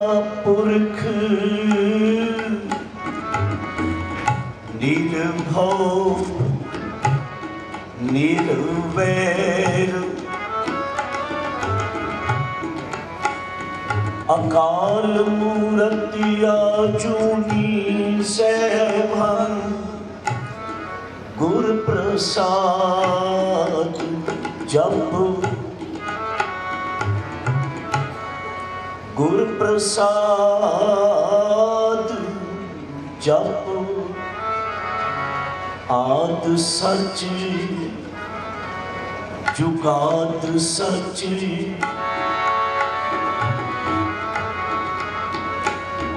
पुरख निर्भव निर्वैर अकाल मूरत आजूनी सैभं गुर प्रसाद जप गुर प्रसाद जप आद सच जुगाद सच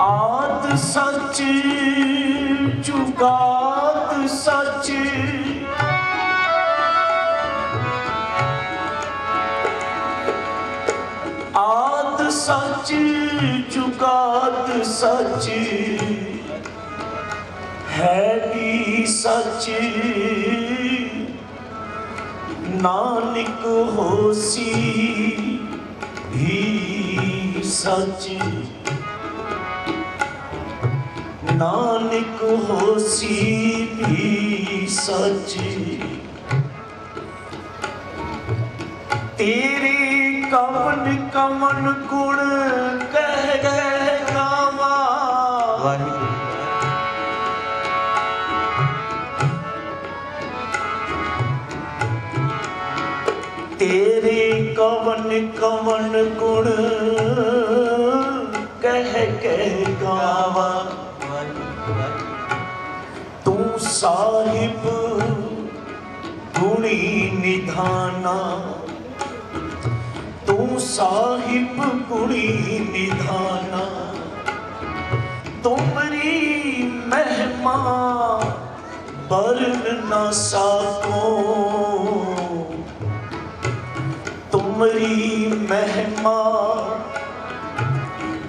आद सच जुगाद सच आद सच जुगाद सच है भी सच नानक होसी भी सच नानक होसी भी सच तेरे कवन कवन गुण कह गावा तेरे कवन कवन गुण कह गावा तू साहिब गुणी निधाना तू साहिब गुणी निधाना तुमरी महिमा वर्ण न साको तुमरी महिमा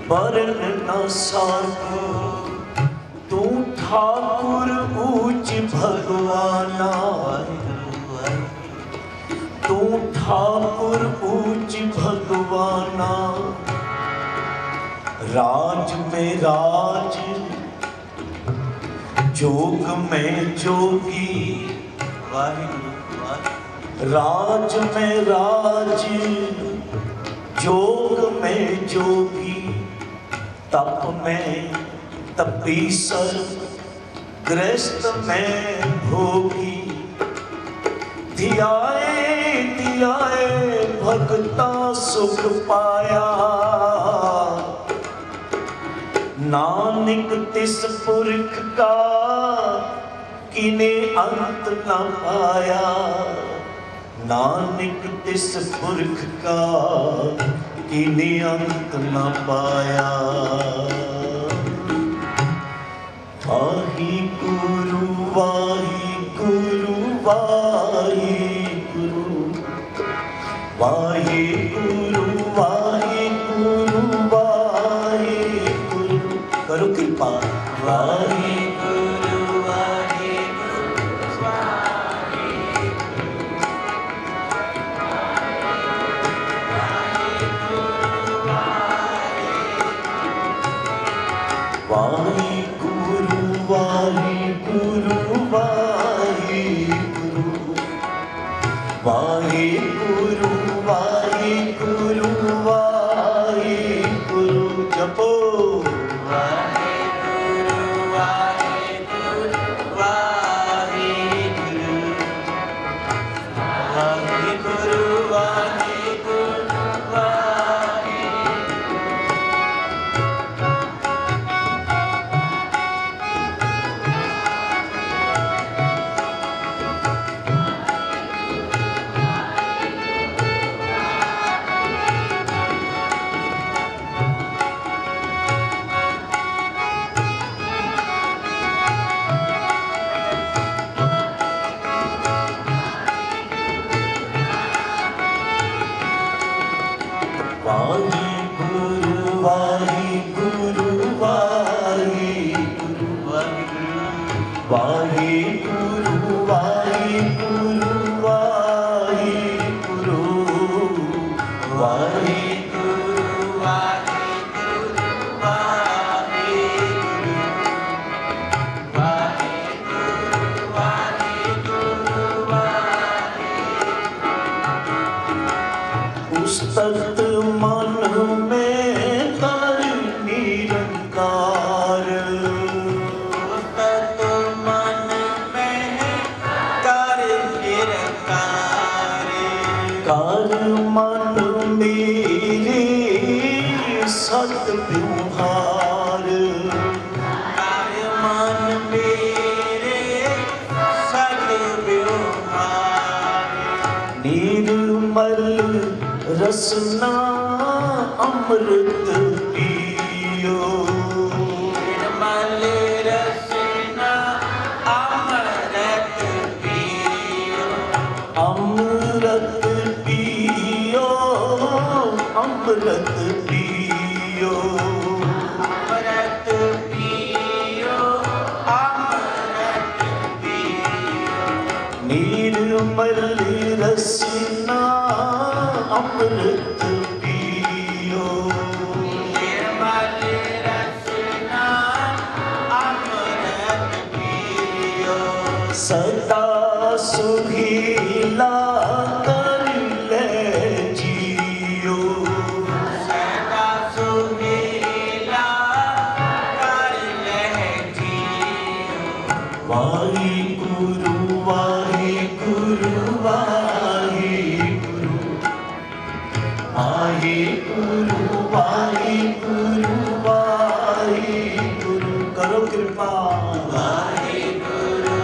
वर्ण न साको तू ठाकुर ऊंच भगवाना तू ठाकुर ऊंच भगवाना राज में राज जोग में जोगी राज में राज जोग में जोगी तप में तपीसर गृहस्थ में भोगी धियाए धियाए भक्ता सुख पाया नानक तिस पुरख का किने अंत न पाया नानक तिस पुरख का किने अंत न पाया वाहि गुरु वाहि गुरु वाहि गुरु वाहि गुरु वाहि गुरु वाहि गुरु करो कृपा वाहि गुरु वाहि गुरु वाहि गुरु वाहि गुरु वाहि गुरु वाहि गुरु वाहि गुरु वाहि गुरु जपो वाहि गुरु वाहि गुरु वाहि गुरु वाहि गुरु वाहि गुरु वाहि व्यवहार ਕਰ ਮਨ ਮੇਰੇ ਸਦ ਵਿਵਹਾਰ निर्मल रसना अमृत पियो ਨਿਰਮਲ ਰਸਨਾ ਅੰਮ੍ਰਿਤ ਪੀਓ अमृत पियो अमृत पियो ਅੰਮ੍ਰਿਤ ਪੀਓ ਅੰਮ੍ਰਿਤ ਪੀਓ निर्मल रसना अमृत पियो ਨਿਰਮਲ ਰਸਨਾ ਅੰਮ੍ਰਿਤ ਪੀਓ सदा सुखीला कर ले जियो ਸਦਾ ਸੁਹੇਲਾ ਕਰ ਲੈ ਜੀਓ वाहिगुरु वाहिगुरु वाहिगुरु वाहिगुरु वाहिगुरु वाहिगुरु करो कृपा ਵਾਹਿਗੁਰੂ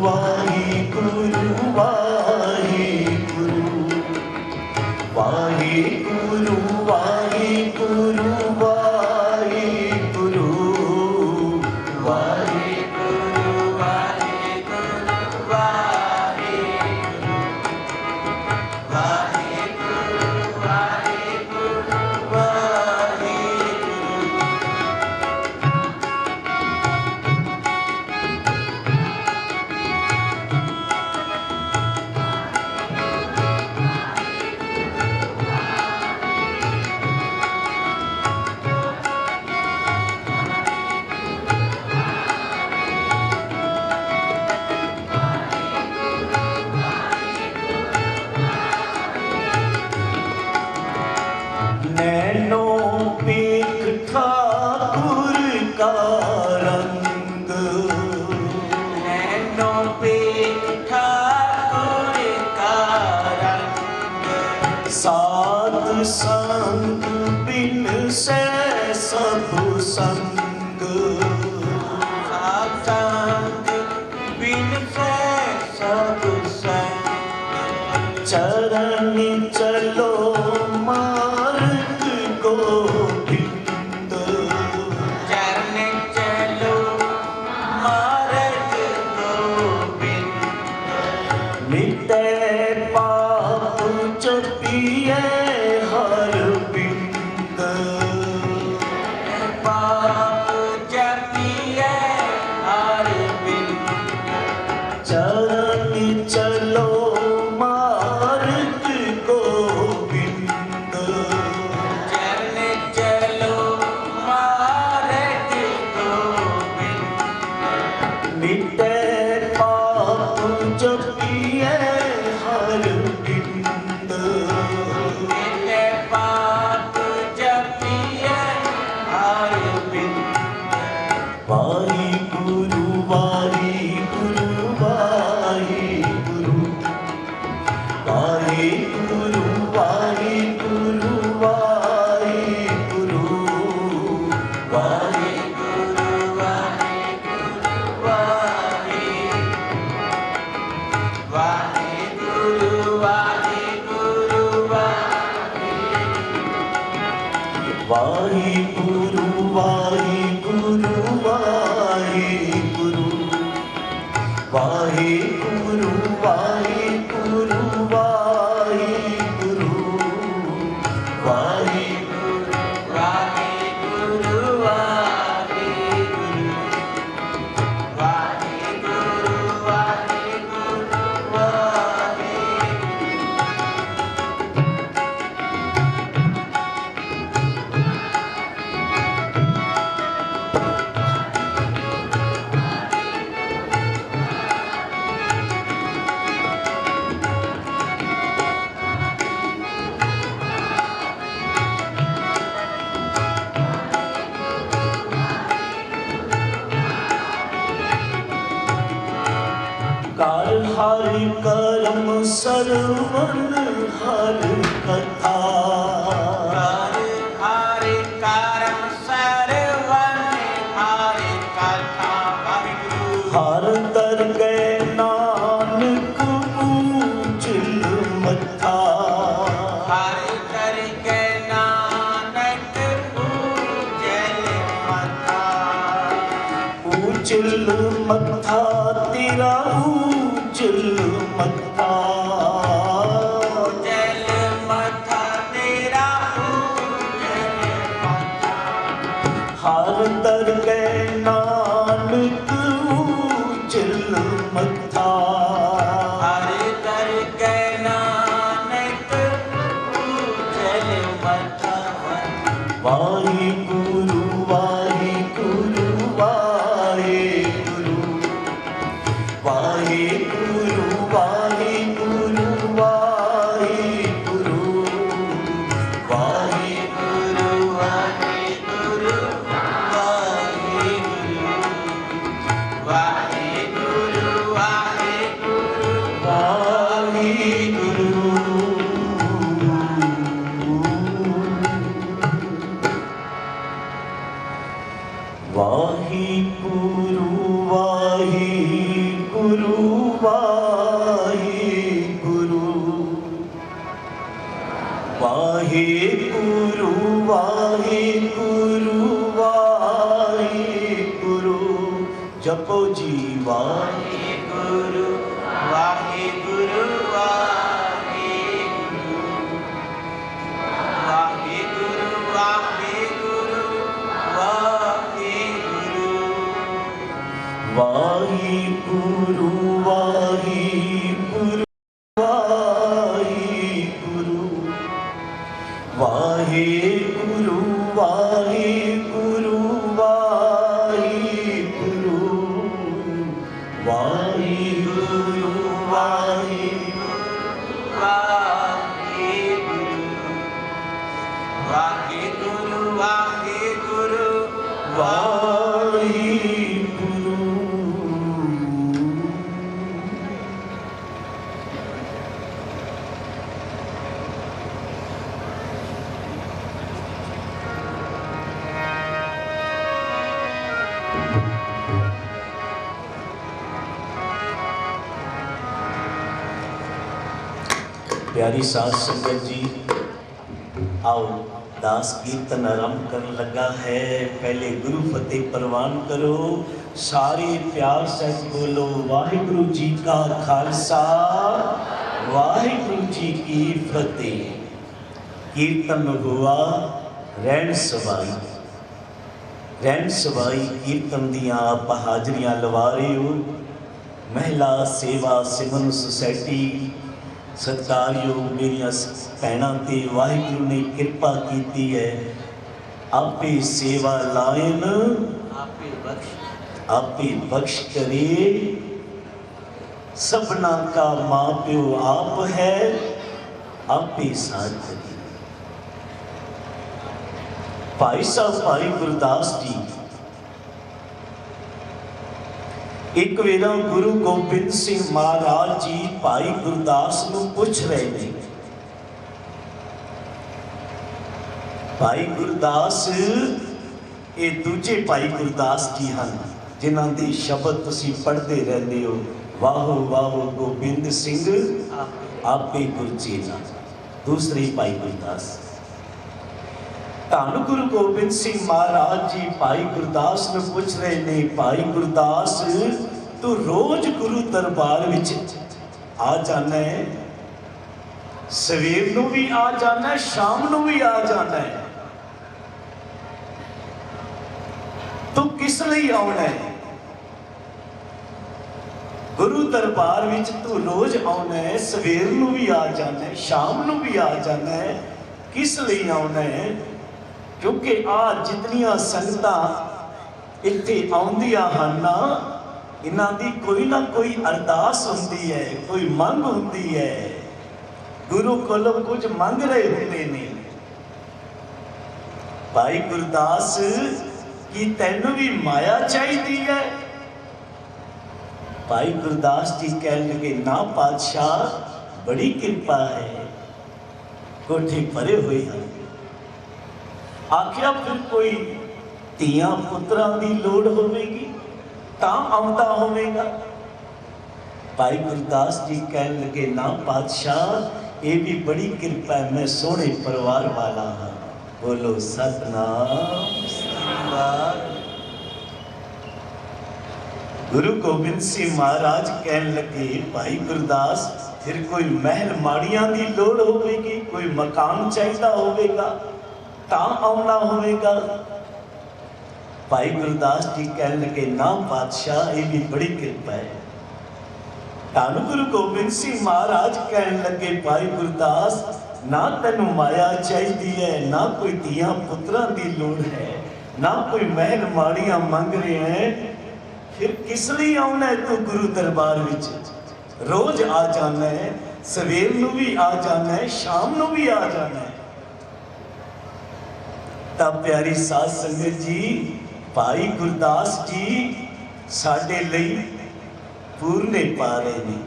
ਵਾਹਿਗੁਰੂ ਵਾਹਿਗੁਰੂ ਵਾਹਿਗੁਰੂ ਵਾਹਿਗੁਰੂ ਵਾਹਿਗੁਰੂ वाहिगुरु वाहिगुरु वाहिगुरु वाहिगुरु वाहिगुरु वाहिगुरु ਵਾਹਿਗੁਰੂ ਵਾਹਿਗੁਰੂ ਵਾਹਿਗੁਰੂ ਵਾਹਿਗੁਰੂ ਵਾਹਿਗੁਰੂ नैनो पेख ठाकुर का रंग नैनो पे ठाकुर का रंग साध संग बिन से सब संग सात संग बिन से सब संग चरण चलो मार्ग गोविंद चरण चलो मार्ग गोविंद मिटे पाप जपिए हर बिंद पाप जपिए हर बिंद चरण चलो मार्ग गोविंद चरण चलो मार्ग गोविंद मिटे पाप जपिए हर बिंद मिटे पाप जपिए हर बिंद वाहिगुरु वाहिगुरु वाहिगुरु वाहिगुरु वाहिगुरु वाहिगुरु वाहिगुरु वाहिगुरु वाहिगुरु वाहिगुरु वाहिगुरु वाहिगुरु वाहिगुरु हरि करम सरवन हर कथा हरि करम सरवन हरि कथा वाहिगुरु हर दर गए नानक ऊंचल मथा हरि कर के नानक पूजल मथा ऊंचल मथा तेरा ऊंचल मथा पूजल मथा तेरा पूजल मथा हर दर गए नानक ऊंचल मथा हरि कर के नानक पूजल मथा वाहिगुरु वाहिगुरु वाहिगुरु वाहिगुरु वाहिगुरु वाहिगुरु वाहिगुरु वाहिगुरु वाहिगुरु वाहिगुरु वाहिगुरु वाहिगुरु वाहिगुरु वाहिगुरु वाहिगुरु वाहिगुरु वाहिगुरु जपो जी वाहिगुरु वाहिगुरु वाहिगुरु वाहिगुरु वाहिगुरु वाहिगुरु वाहिगुरु वाहिगुरु वाहिगुरु वाहिगुरु वाहिगुरु वाहिगुरु वाहिगुरु वाहिगुरु वाहिगुरु वाहिगुरु प्यारी साध संगत जी, आओ दास कीर्तन आरंभ कर लगा है। पहले गुरु फतेह प्रवान करो, सारे प्यार से बोलो वाहिगुरु जी का खालसा वाहिगुरु जी की फतेह। कीर्तन हुआ रैन सवाई कीर्तन दियां आप हाजरियां लवा रहे हो। महिला सेवा सिमन सोसाइटी सत्कारयोग मेरिया भैणां ते वाहिगुरु ने कृपा की है। आपे सेवा लायन आपे बख्श करे, सबना का माँ प्यो आप है, आपे साथ करे। भाई साहब भाई गुरदास जी एक वेरा गुरु गोबिंद सिंह महाराज जी भाई गुरदास नूं पुछ रहे ने, भाई गुरदास ये दूजे भाई गुरदास जी हैं जिन्हां दे शब्द तुसीं पढ़दे रहंदे हो, वाहो वाहो गोबिंद सिंह आपे गुरचेला। दूसरे भाई गुरदास धन गुरु गोबिंद सिंह महाराज जी भाई गुरदास नूं पुछ रहे ने, भाई गुरदास तू रोज गुरु दरबार विच आ जाना है, सवेर नूं भी आ जाना है, शाम नूं भी आ जाना है, तू किस लिए आना है? गुरु दरबार विच तू रोज आना है, सवेर नूं भी आ जाना है, शाम नूं भी आ जाना है, किस लिए आना है? क्योंकि आ जितनियां संगतां इत्थे आउंदियां हन ना, इन्हां दी कोई ना कोई अरदास हुंदी है, कोई मंग हुंदी है, गुरु कोलों कुछ मंग रहे हुंदे ने। भाई गुरदास की तैनूं भी माया चाहिदी है, भाई गुरदास जी कह लगे ना पातशाह बड़ी कृपा है, कोठे भरे हुए हैं। आखिया फिर कोई ਧੀਆਂ ਪੁੱਤਰਾਂ ਦੀ ਲੋੜ ਹੋਵੇਗੀ ਤਾਂ ਆਉਂਦਾ ਹੋਵੇਗਾ। भाई गुरदास जी कह लगे ना पातशाह ये भी बड़ी कृपा है, मैं सोहने परिवार वाला हाँ। बोलो सतनाम श्री वाहिगुरू। गुरु गोबिंद सिंह महाराज कह लगे भाई गुरदास फिर कोई महल माड़ियां की लोड़ होगी, कोई मकान चाहिए होगा तां आउणा होवेगा। भाई गुरदास जी कह लगे ना पातशाह ये भी बड़ी कृपा है। धन गुरु गोबिंद सिंह महाराज कह लगे भाई गुरदास ना तेन माया चाहिए है, ना कोई धियां पुत्रां की लोड़ है, ना कोई महल माड़ियां मंग रहे हैं, फिर किस लिए आना है तू गुरु दरबार विच? रोज आ जाना है, सवेर नूं भी आ जाना है, शाम नूं भी आ जाना है। तब प्यारी साध संगत जी भाई गुरदास जी साडे लई पूरने पा रहे हैं।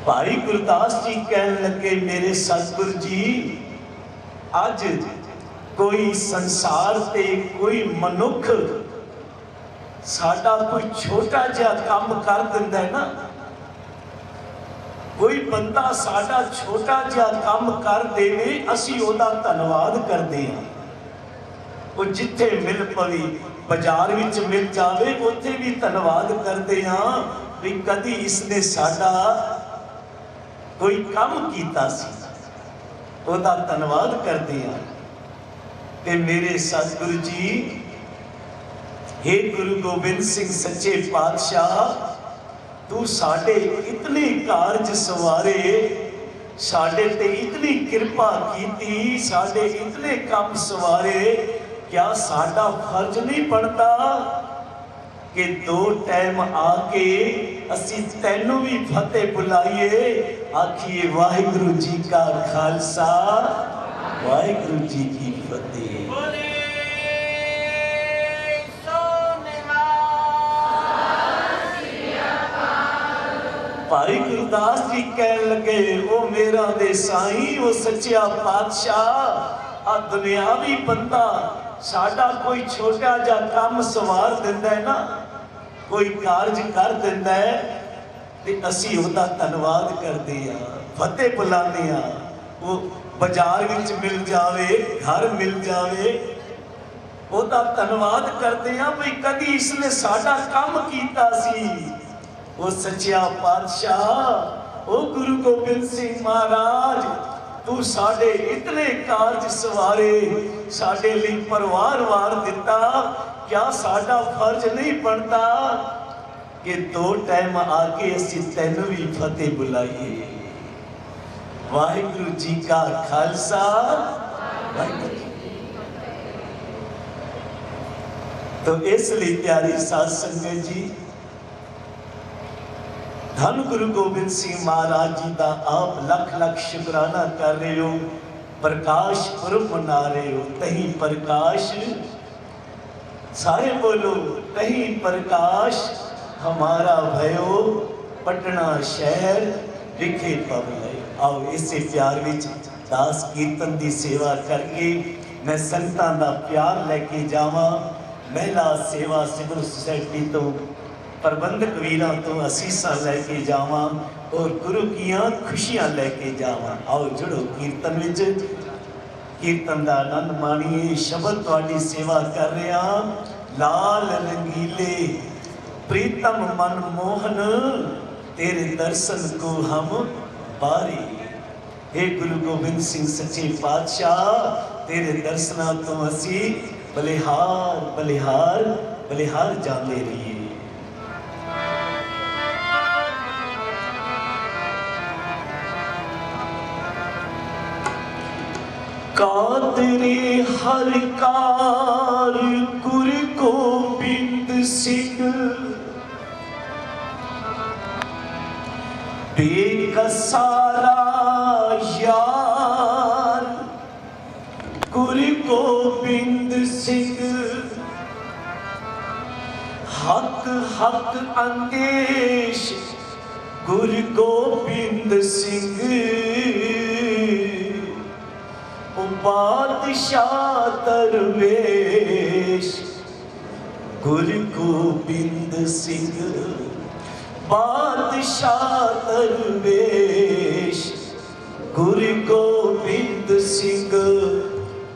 भाई गुरदास जी कह लगे मेरे सतगुरु जी अज कोई संसार ते कोई मनुख साडा कोई छोटा जिहा काम कर दिंदा है ना, कोई बंदा साडा छोटा जिहा काम कर देवे असी ओदा धन्नवाद करते हैं। वो जिथे मिल पवी बाजार विच मिल जावे उत्थे भी धन्नवाद करते हाँ भी कदी इसने साडा कोई काम कीता सी, ओदा धन्नवाद करते हैं। ते मेरे सतगुरु जी हे गुरु गोबिंद सिंह सच्चे पातशाह तू साडे इतने कारज सवारे, साडे ते इतनी कृपा कीती, साडे इतने काम सवारे, क्या साडा फर्ज नहीं बनता कि दो टाइम आके असी तैनू भी फतेह बुलाइए, आखिए वाहिगुरु जी का खालसा वाहिगुरु जी की फतेह। भाई गुरदास जी कह लगे वो मेरा दे साईं वो सच्चा पातशाह आ दुनियावी बंदा साडा कोई छोटा जा काम सवार दिंदा है ना, कोई कारज कर दिंदा है ते असी उहदा धन्नवाद करदे आ, फतेह बुलाने आ। वो बाजार विच मिल जावे, घर मिल जावे, उहदा धन्नवाद करदे आ भी कदी इसने साडा काम कीता सी। वो सच्चा पातशाह ओ गुरु गोबिंद सिंह महाराज तू साडे इतने कारज सवारे, साडे लिए परिवार वार दिता, क्या साडा फर्ज नहीं बनता कि दो टाइम आके असी तैनू भी फतेह बुलाइए। वाहिगुरु जी का खालसा वाहिगुरु। तो इसलिए प्यारी साध संगत जी धन गुरु गोबिंद सिंह महाराज जी का आप लख लख शुकराना कर रहे हो, प्रकाश पुरब मना रहे हो। तही प्रकाश सारे बोलो तही प्रकाश हमारा भयो पटना शहर विखे पवले। आओ इसे प्यार विच दास कीर्तन की सेवा करके मैं संतां दा प्यार लेके जावां। महिला सेवा सिविल सोसाइटी तो प्रबंधक वीरां तो असीसा लैके जावां और गुरु कियां खुशियां लैके जावां। आओ जुड़ो कीर्तन विच, कीर्तन का आनंद माणीए। शब्द तुहाडी सेवा कर रहे हैं। लाल रंगीले प्रीतम मन मोहन तेरे दर्शन को हम बारी। हे गुरु गोबिंद सिंह सच्चे पातशाह तेरे दर्शना तो असी बलिहार बलिहार बलिहार जाते रहिए। कादरे हर कार गुरु गोबिंद सिंह बेकसारा यार गुरु गोबिंद सिंह हक हक अंदेश गुरु गोबिंद सिंह बादशाह दरवेश गुरु गोबिंद सिंह बादशाह दरवेश गुरु गोबिंद सिंह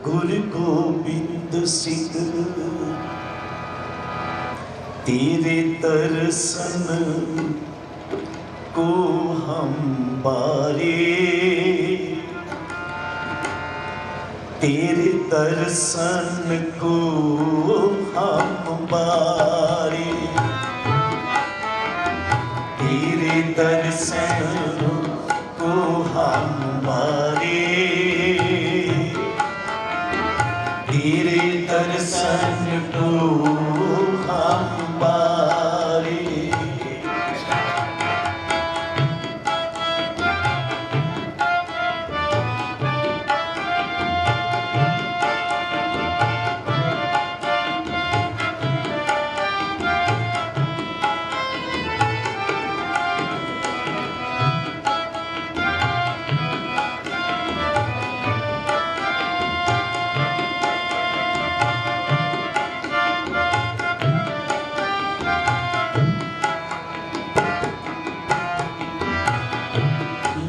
गुरु गोबिंद सिंह तेरे दर्शन को हम बारे तेरे दर्शन को हम बारे तेरे दर्शन को हम बारे तेरे दर्शन को हम बारे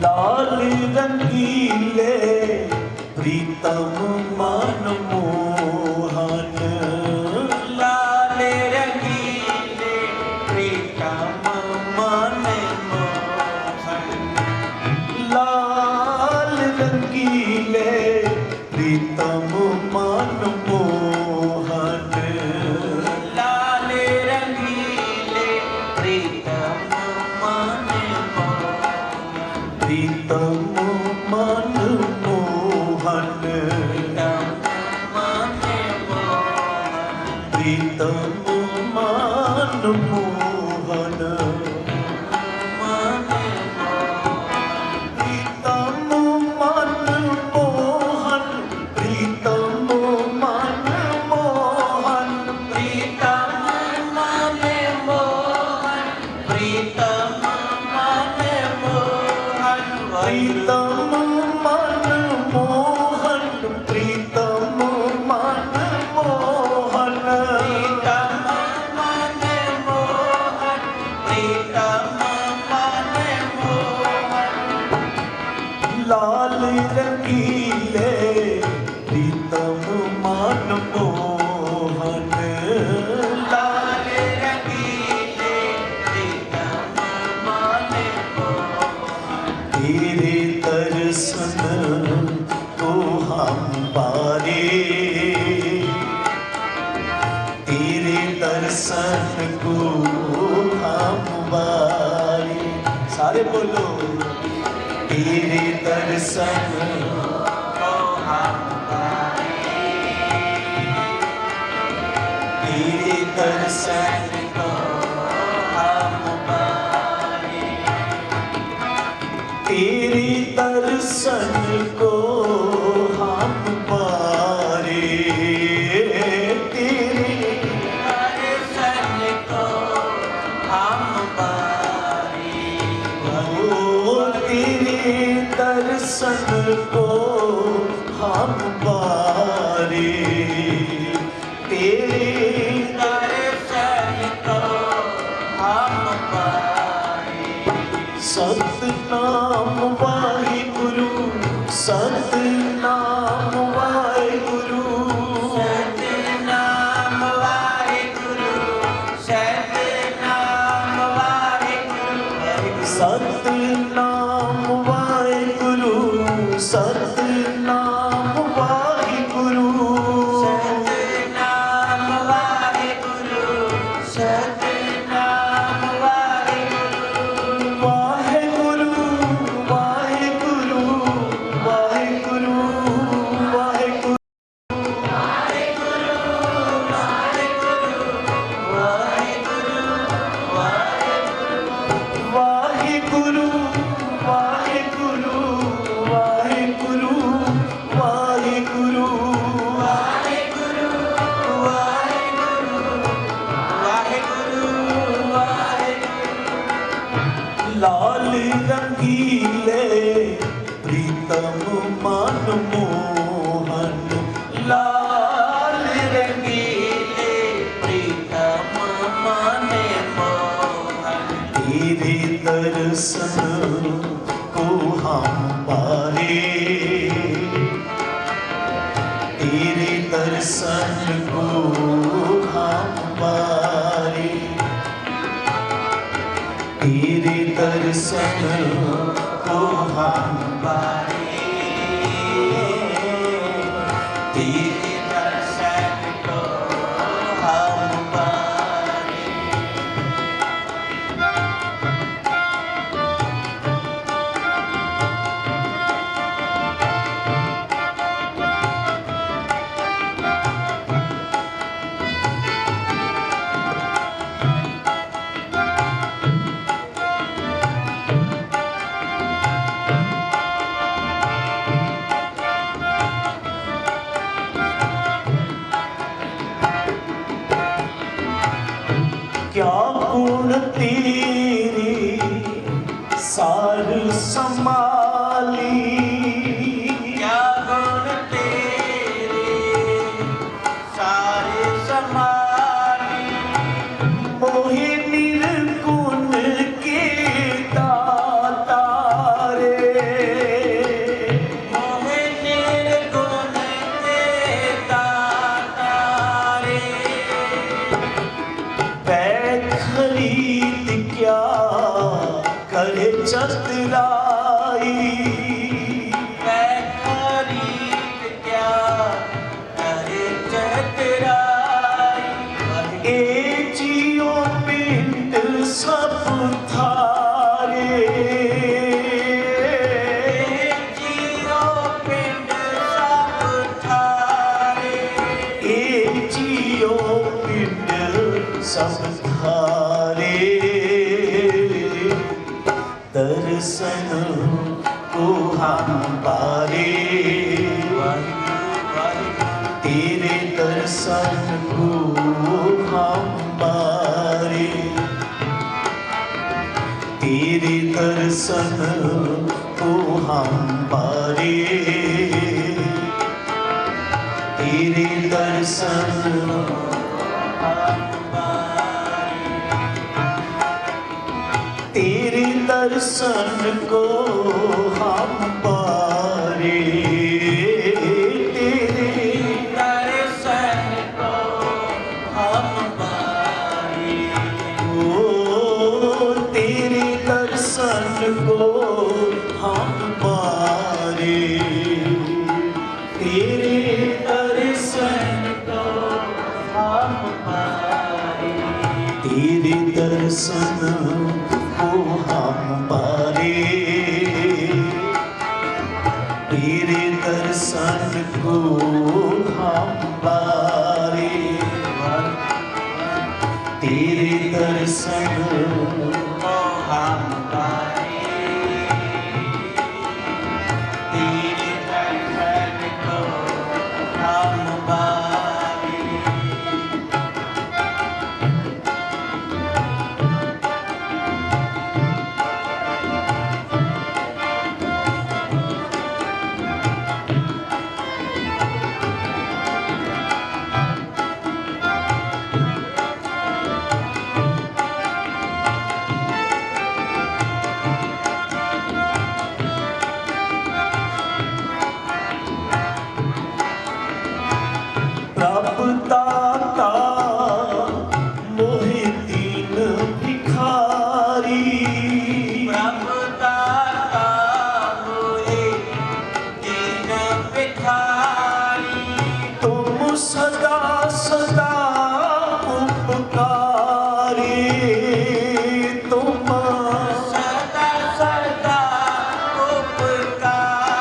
लाल रंगीले प्रीतम मन मोहन लाल रंगीले प्रीतम मन मोहन लाल रंगीले प्रीतम मन मोहन लाल रंगीले प्रीतम मन मोहन प्रीतम मन मोहन प्रीतम मन मोहन प्रीतम मन मोहन प्रीतम मन मोहन प्रीतम मन मोहन प्रीतम मन मोहन प्रीतम मन मोहन प्रीतम मन मोहन प्रीतम मन मोहन प्रीतम मन मोहन लाल रंगीले प्रीतम मन मोहन लाल रंगीले प्रीतम मन मोहन तेरे दर्शन को हम बारे तेरे दर्शन को हम बारे सारे बोलो तेरे दर्शन को हम तेरे दर्शन को हम पाए तेरे दर्शन को हम पारे तेरे दर्शन को हम पाए ओ तेरे दर्शन को हम पारे तेरे दर्शन को हम पाए सतनाम वाहिगुरु सतनाम वाहिगुरु सतनाम वाहिगुरु सतनाम वाहिगुरु सतनाम वाहिगुरु सतनाम वाहिगुरु सतनाम वाहिगुरु सतनाम वाहिगुरु वाहिगुरु वाहिगुरु वाहिगुरु वाहिगुरु वाहिगुरु वाहिगुरु वाहिगुरु वाहिगुरु वाहिगुरु वाहिगुरु वाहिगुरु दर्शन को हम पारे, तेरे दर्शन को हम पारे, तेरे दर्शन को हम पारे, तेरे दर्शन को हम पारे। क्या गुण तेरे सार संभाली, क्या गुण तेरे सारे संभाली, मोहे निर्गुण के दाता रे, मोहे निर्गुण के दाता रे, खरीद क्या करे चतुराई, मैं खरीद क्या करे चतुराई, ए जियो पिंड सब थारे, जियो पिंड सब थारे, ए जियो पिंड सब थारे, दर्शन को हम पारे, तेरे दर्शन को हम पारे, तेरे दर्शन को हम पारे, तेरे दर्शन तेरे दर्शन को हम पारे, तेरे दर्शन को हम पारे, ओ तेरे दर्शन को हम पारे, तेरे दर्शन को हम पारे, तेरे दर्शन को हम पारे, तेरे दर्शन को हम पारे, तेरे दर्शन को हम पारे, तेरे दर्शन को हम पारे। प्रभु दाता मोहि दीन भिखारी, प्रभु दाता मोहे दीन भिखारी, तुम सदा सदा उपकारी, तुम सदा सदा उपकारी,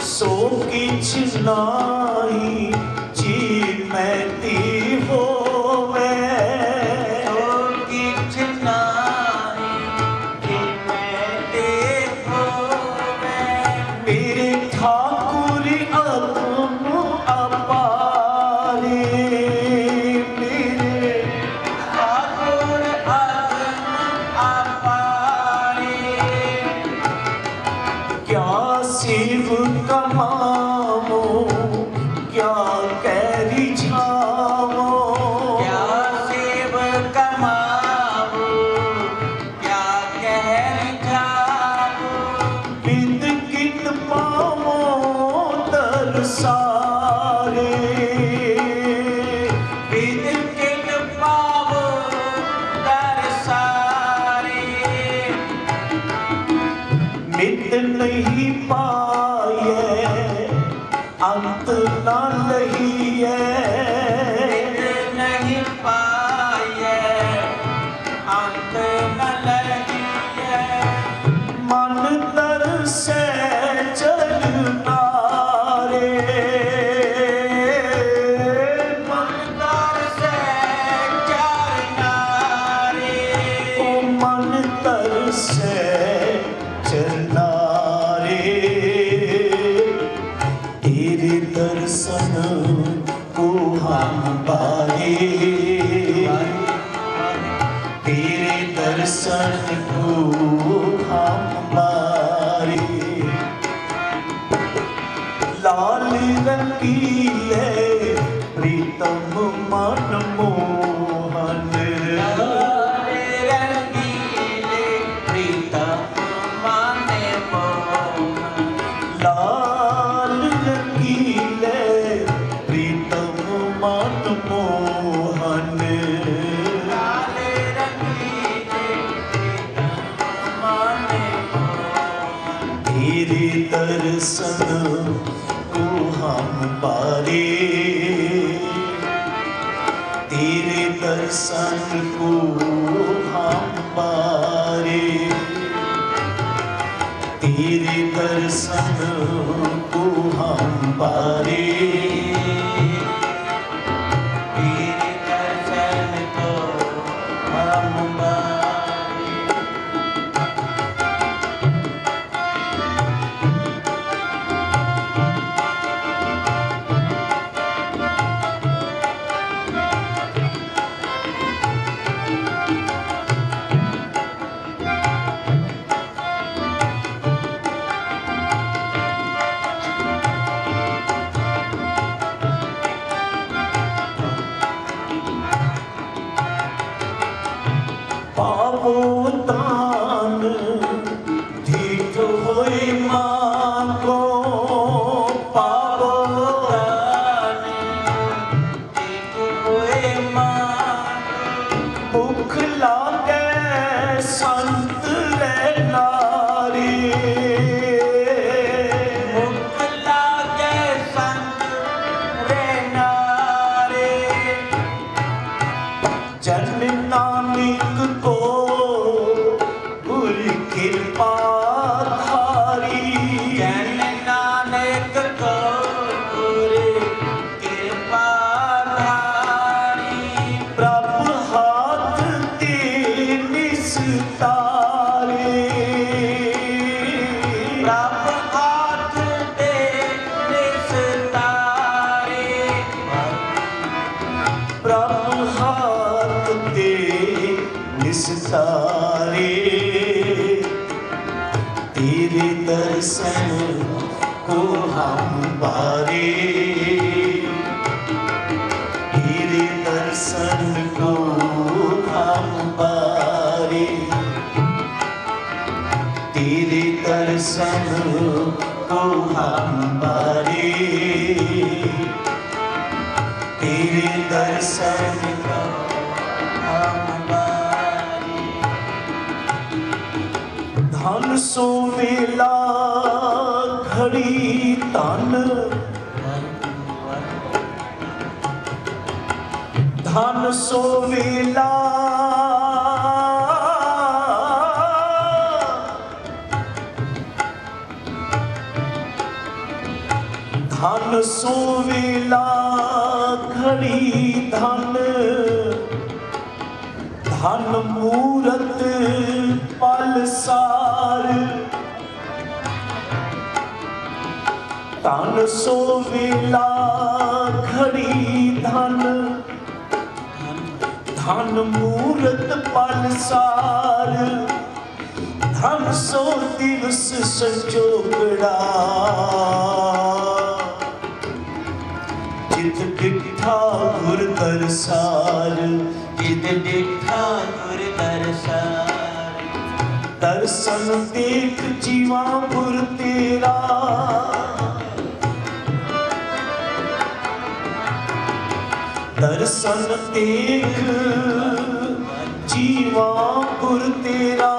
सो किछ नाही जी मैती होवे, तो किछ नाही कि मैं देखो मेरे ठाकुर अगम अपारे, नहीं पाए अंत न लगिए मन तरसे चलना रे मन तरसे चरना रे ओ मन तरसे चलना रे तेरे दर्शन को हम पाए तेरे दर्शन को हम पाए लाल रंगीले प्रीतम मन मोहन रंगीले प्रीतम माने मोहन लाल रंगीले प्रीतम मन मोहन लाले रंगीले प्रीतम माने मोहन तेरे दर्शन को हम पारे तेरे दर्शन को हम पारे तेरे दर्शन को हम पारे तेरे दर्शन को हम पाए पावो दान धीठ होए मां को पावो दान एक हुए मान भूख लागे संत रे नारी मुख लागे संत रे नारे जन नानक को गुर कृपा धारी जन नानक को गुरु कृपा धारी प्रभु हाथ ते निस्तारे प्रभु हाथ दे निस्तारे प्रभु हाथ ते निस्तारे तेरे दर्शन को हम पारे तेरे दर्शन को हम पारे तेरे दर्शन को हम पारे तेरे दर्शन को हम बारी धन सो वेला घड़ी तन धन सो वेला धन सो वेला घड़ी धन धन मूरत पलसार धन सो वेला घड़ी धन धन मूरत पलसार धन सो दिवस संजोगड़ा जित डिठा गुर दरसार जित डिठा गुर दर्शन दर्शन देख जीवा पुर तेरा दर्शन देख जीवा पुर तेरा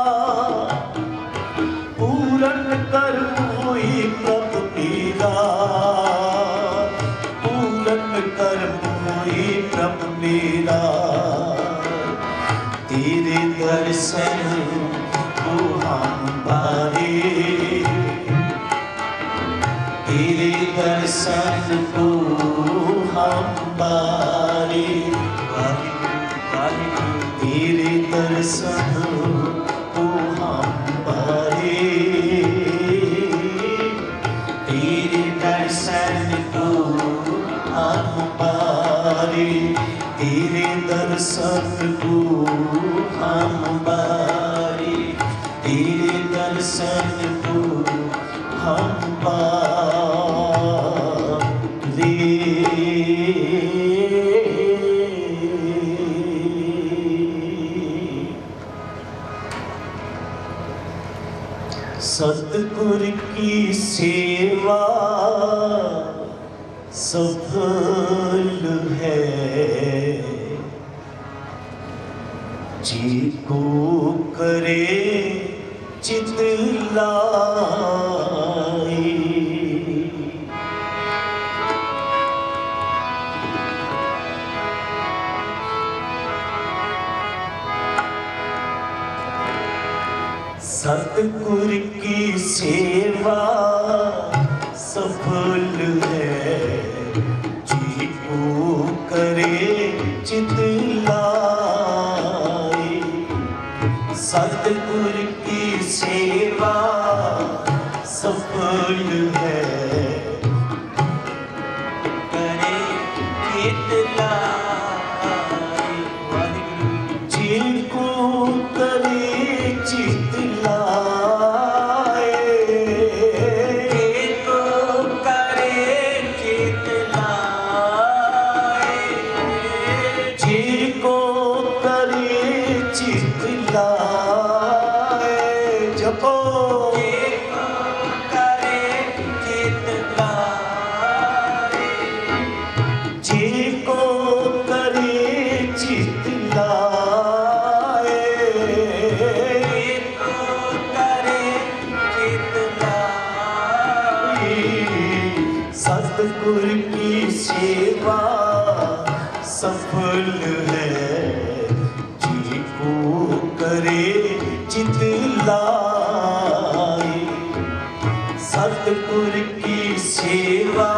पूरन कर होई प्रभ मेरा पूरन कर मोही प्रभु मेरा, तेरे दर्शन को हम बारे, तेरे दर्शन को हम बारे, तेरे दर्शन को हम बारे, तेरे दर्शन को हम बारे, तेरे दर्शन को हम बारे, तेरे दर्शन को हम सतगुर की सेवा सफल है, जी को करे चित लाई, सतगुर की सेवा सफल है, जी को करे चित लाई, सतगुर की सेवा सफल है, करे चित लाई, जिनको करे चित लाए, जिनको करे चित लाए, जिनको करे चित लाए, जपो जिनको करे चित लाए, जिनको करे चित लाए, सतगुर की सेवा सफल है, जी को करे चित लाई, सतगुर की सेवा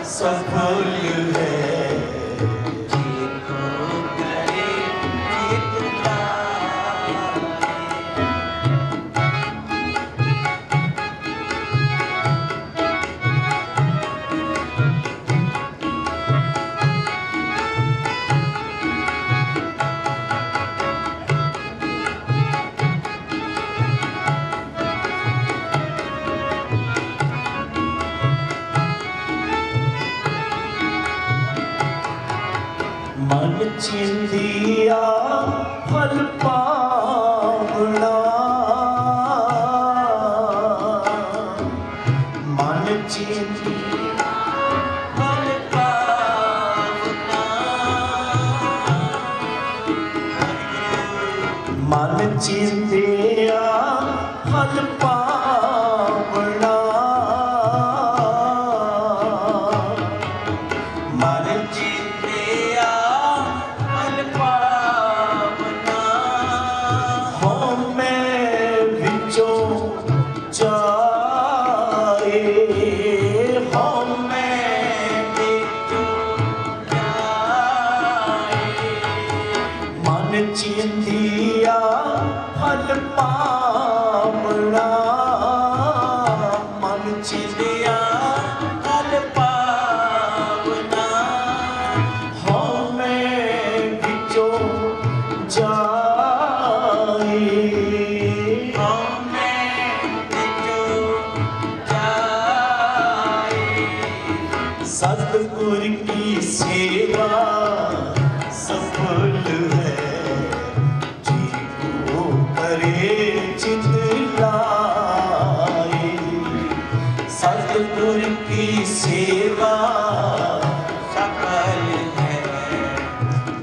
सफल है, जी को करे चित लाई। मन चिंदिया फल पावना, मन चिंदिया फल पावना, मन चिंदिया फल पावना, मन चिंदिया फल पावना, हो मैं विचों जाए, हो मैं विचों जाए, मन चिंदिया फल पावना, मन चिंदिया फल पावना, हो मैं विचों जाए, हो मैं विचों जाए, सतगुर की सेवा सफल है, जी को करे चित लाई, सतगुर की सेवा सफल है,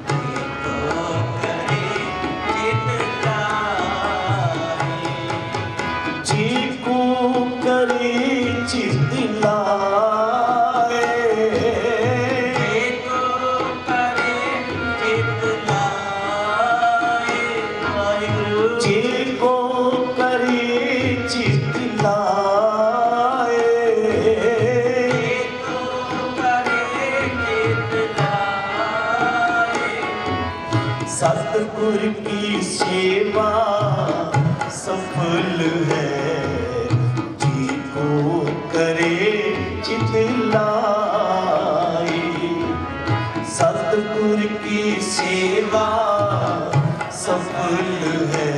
जी को करे चित लाई, जी को करे चित लाए, सतगुर की सेवा सफल है, जी को करे चित लाई। सतगुर की सेवा सफल है,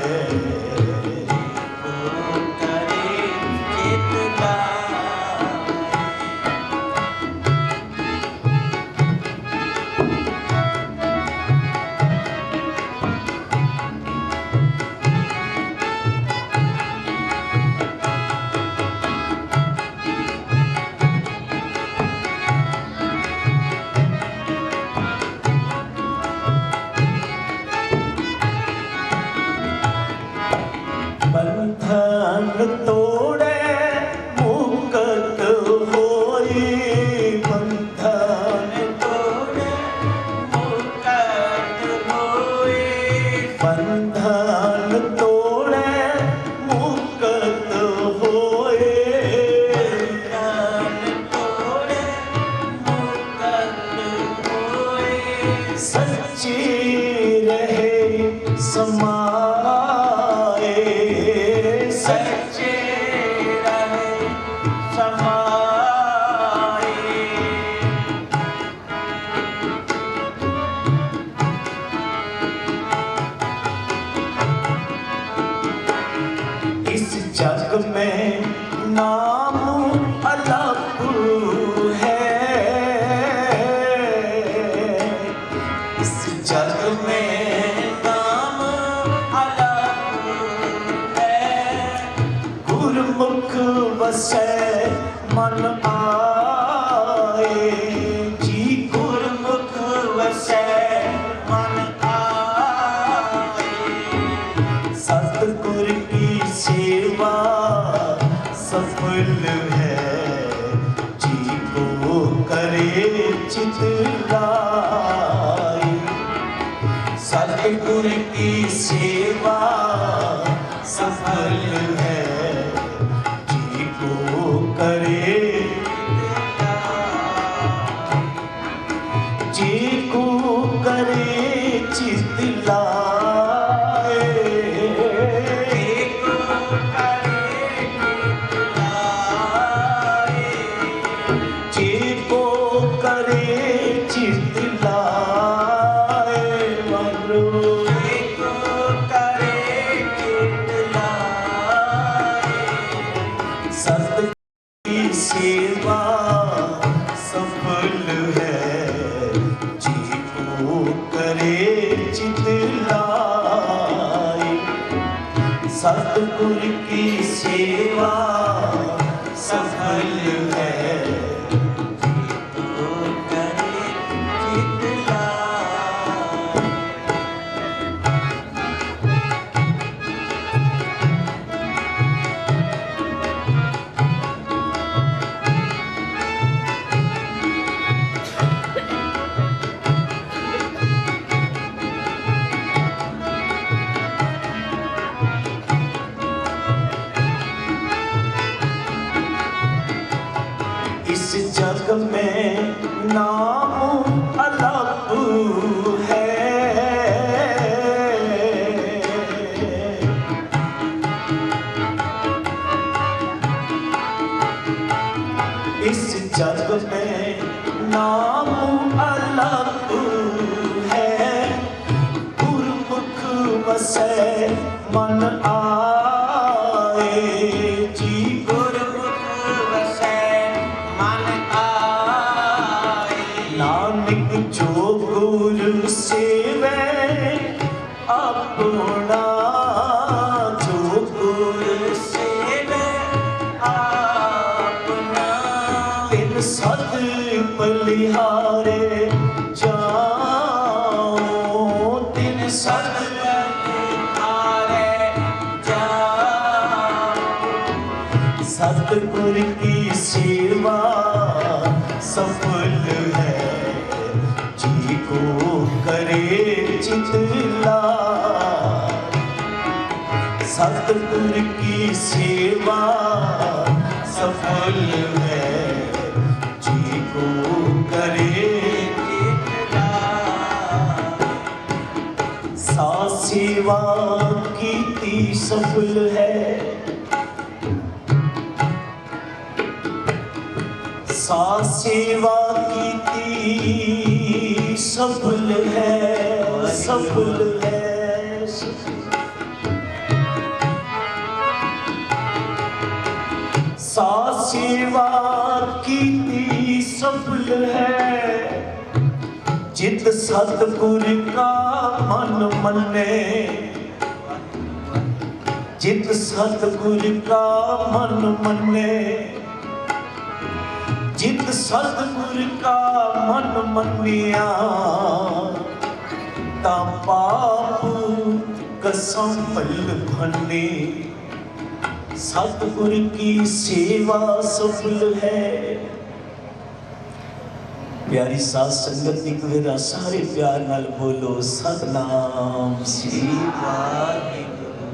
बंधन तोड़े मुक्त होई। बंधन तोड़े मुक्त होए, बंधन तोड़े मुक्त होए। बंधन तोड़े मुक्त होए, सच्ची रहे समाए। सच्चे रहे समाए। इस जग में नाम अलग है। इस जग में नाम अलग है, गुरमुख वसै मन आए। जी गुरमुख वसै मन आए। सतगुर की सेवा सफल है, जी को करे चित लाई। सतगुर की सेवा सफल है, जी को करे, जी को करे चित लाए। एक करे लाए, जी को करे चित लाए। मरो एक करे लाए। सत की सेवा सफल है, जी को करे चित लाई। सतगुर की सेवा सफल है, तो करे चित लाए। इस जग में नाम अलग है। इस जग में नाम अलग है, गुरमुख वसै मन आए। जी गुरमुख वसै मन आए। नानक जो गुरु सेवै अपना, जो गुरु सेवे आपना, तिन सद बलिहारे जाओ। तिन सद हारे जाओ। सतगुर की सेवा सफल है, जी को करे चित लाई। सतगुर की सेवा सफल है, जी को करे सेवा कीती सफल है, सा सेवा कीती सफल है, सफल है। सा सेवा कीती सफल है, जित सतगुर का मन मने, जित सतगुर का मन मने, जित सतगुर का मन मनिया, ता पाप कसम पल भन्ने। सतगुर की सेवा सफल है। प्यारी साध संगत एक वेरा सारे प्यार नाल बोलो सतनाम श्री वाहिगुरू।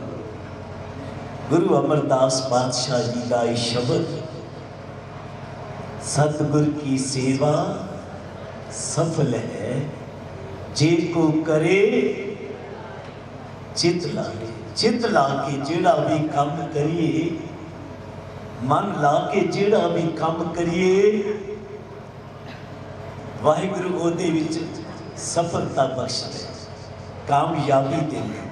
गुरु अमरदास पातशाह जी का ये शब्द, सतगुर की सेवा सफल है, जे को करे चित लागे। चित ला के जेड़ा भी काम करिए, मन ला के जेड़ा भी काम करिए, वाहिगुरु ओदे विच सफलता बख्शदे, कामयाबी देंगे।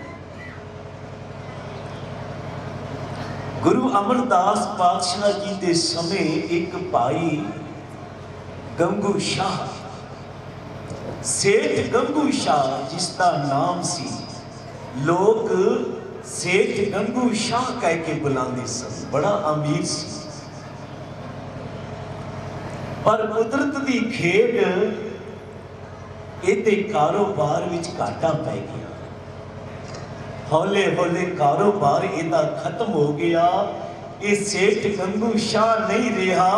गुरु अमरदास पातशाह जी के समय एक भाई गंगू शाह, सेठ गंगू शाह जिसका नाम सी, लोग सेठ गंगू शाह कह के बुलाते सन, बड़ा अमीर सी। पर कुदरत की खेड इहदे कारोबार विच घाटा पै गया। हौले हौले कारोबार इहदा खत्म हो गया। ये सेठ गंगू शाह नहीं रहा,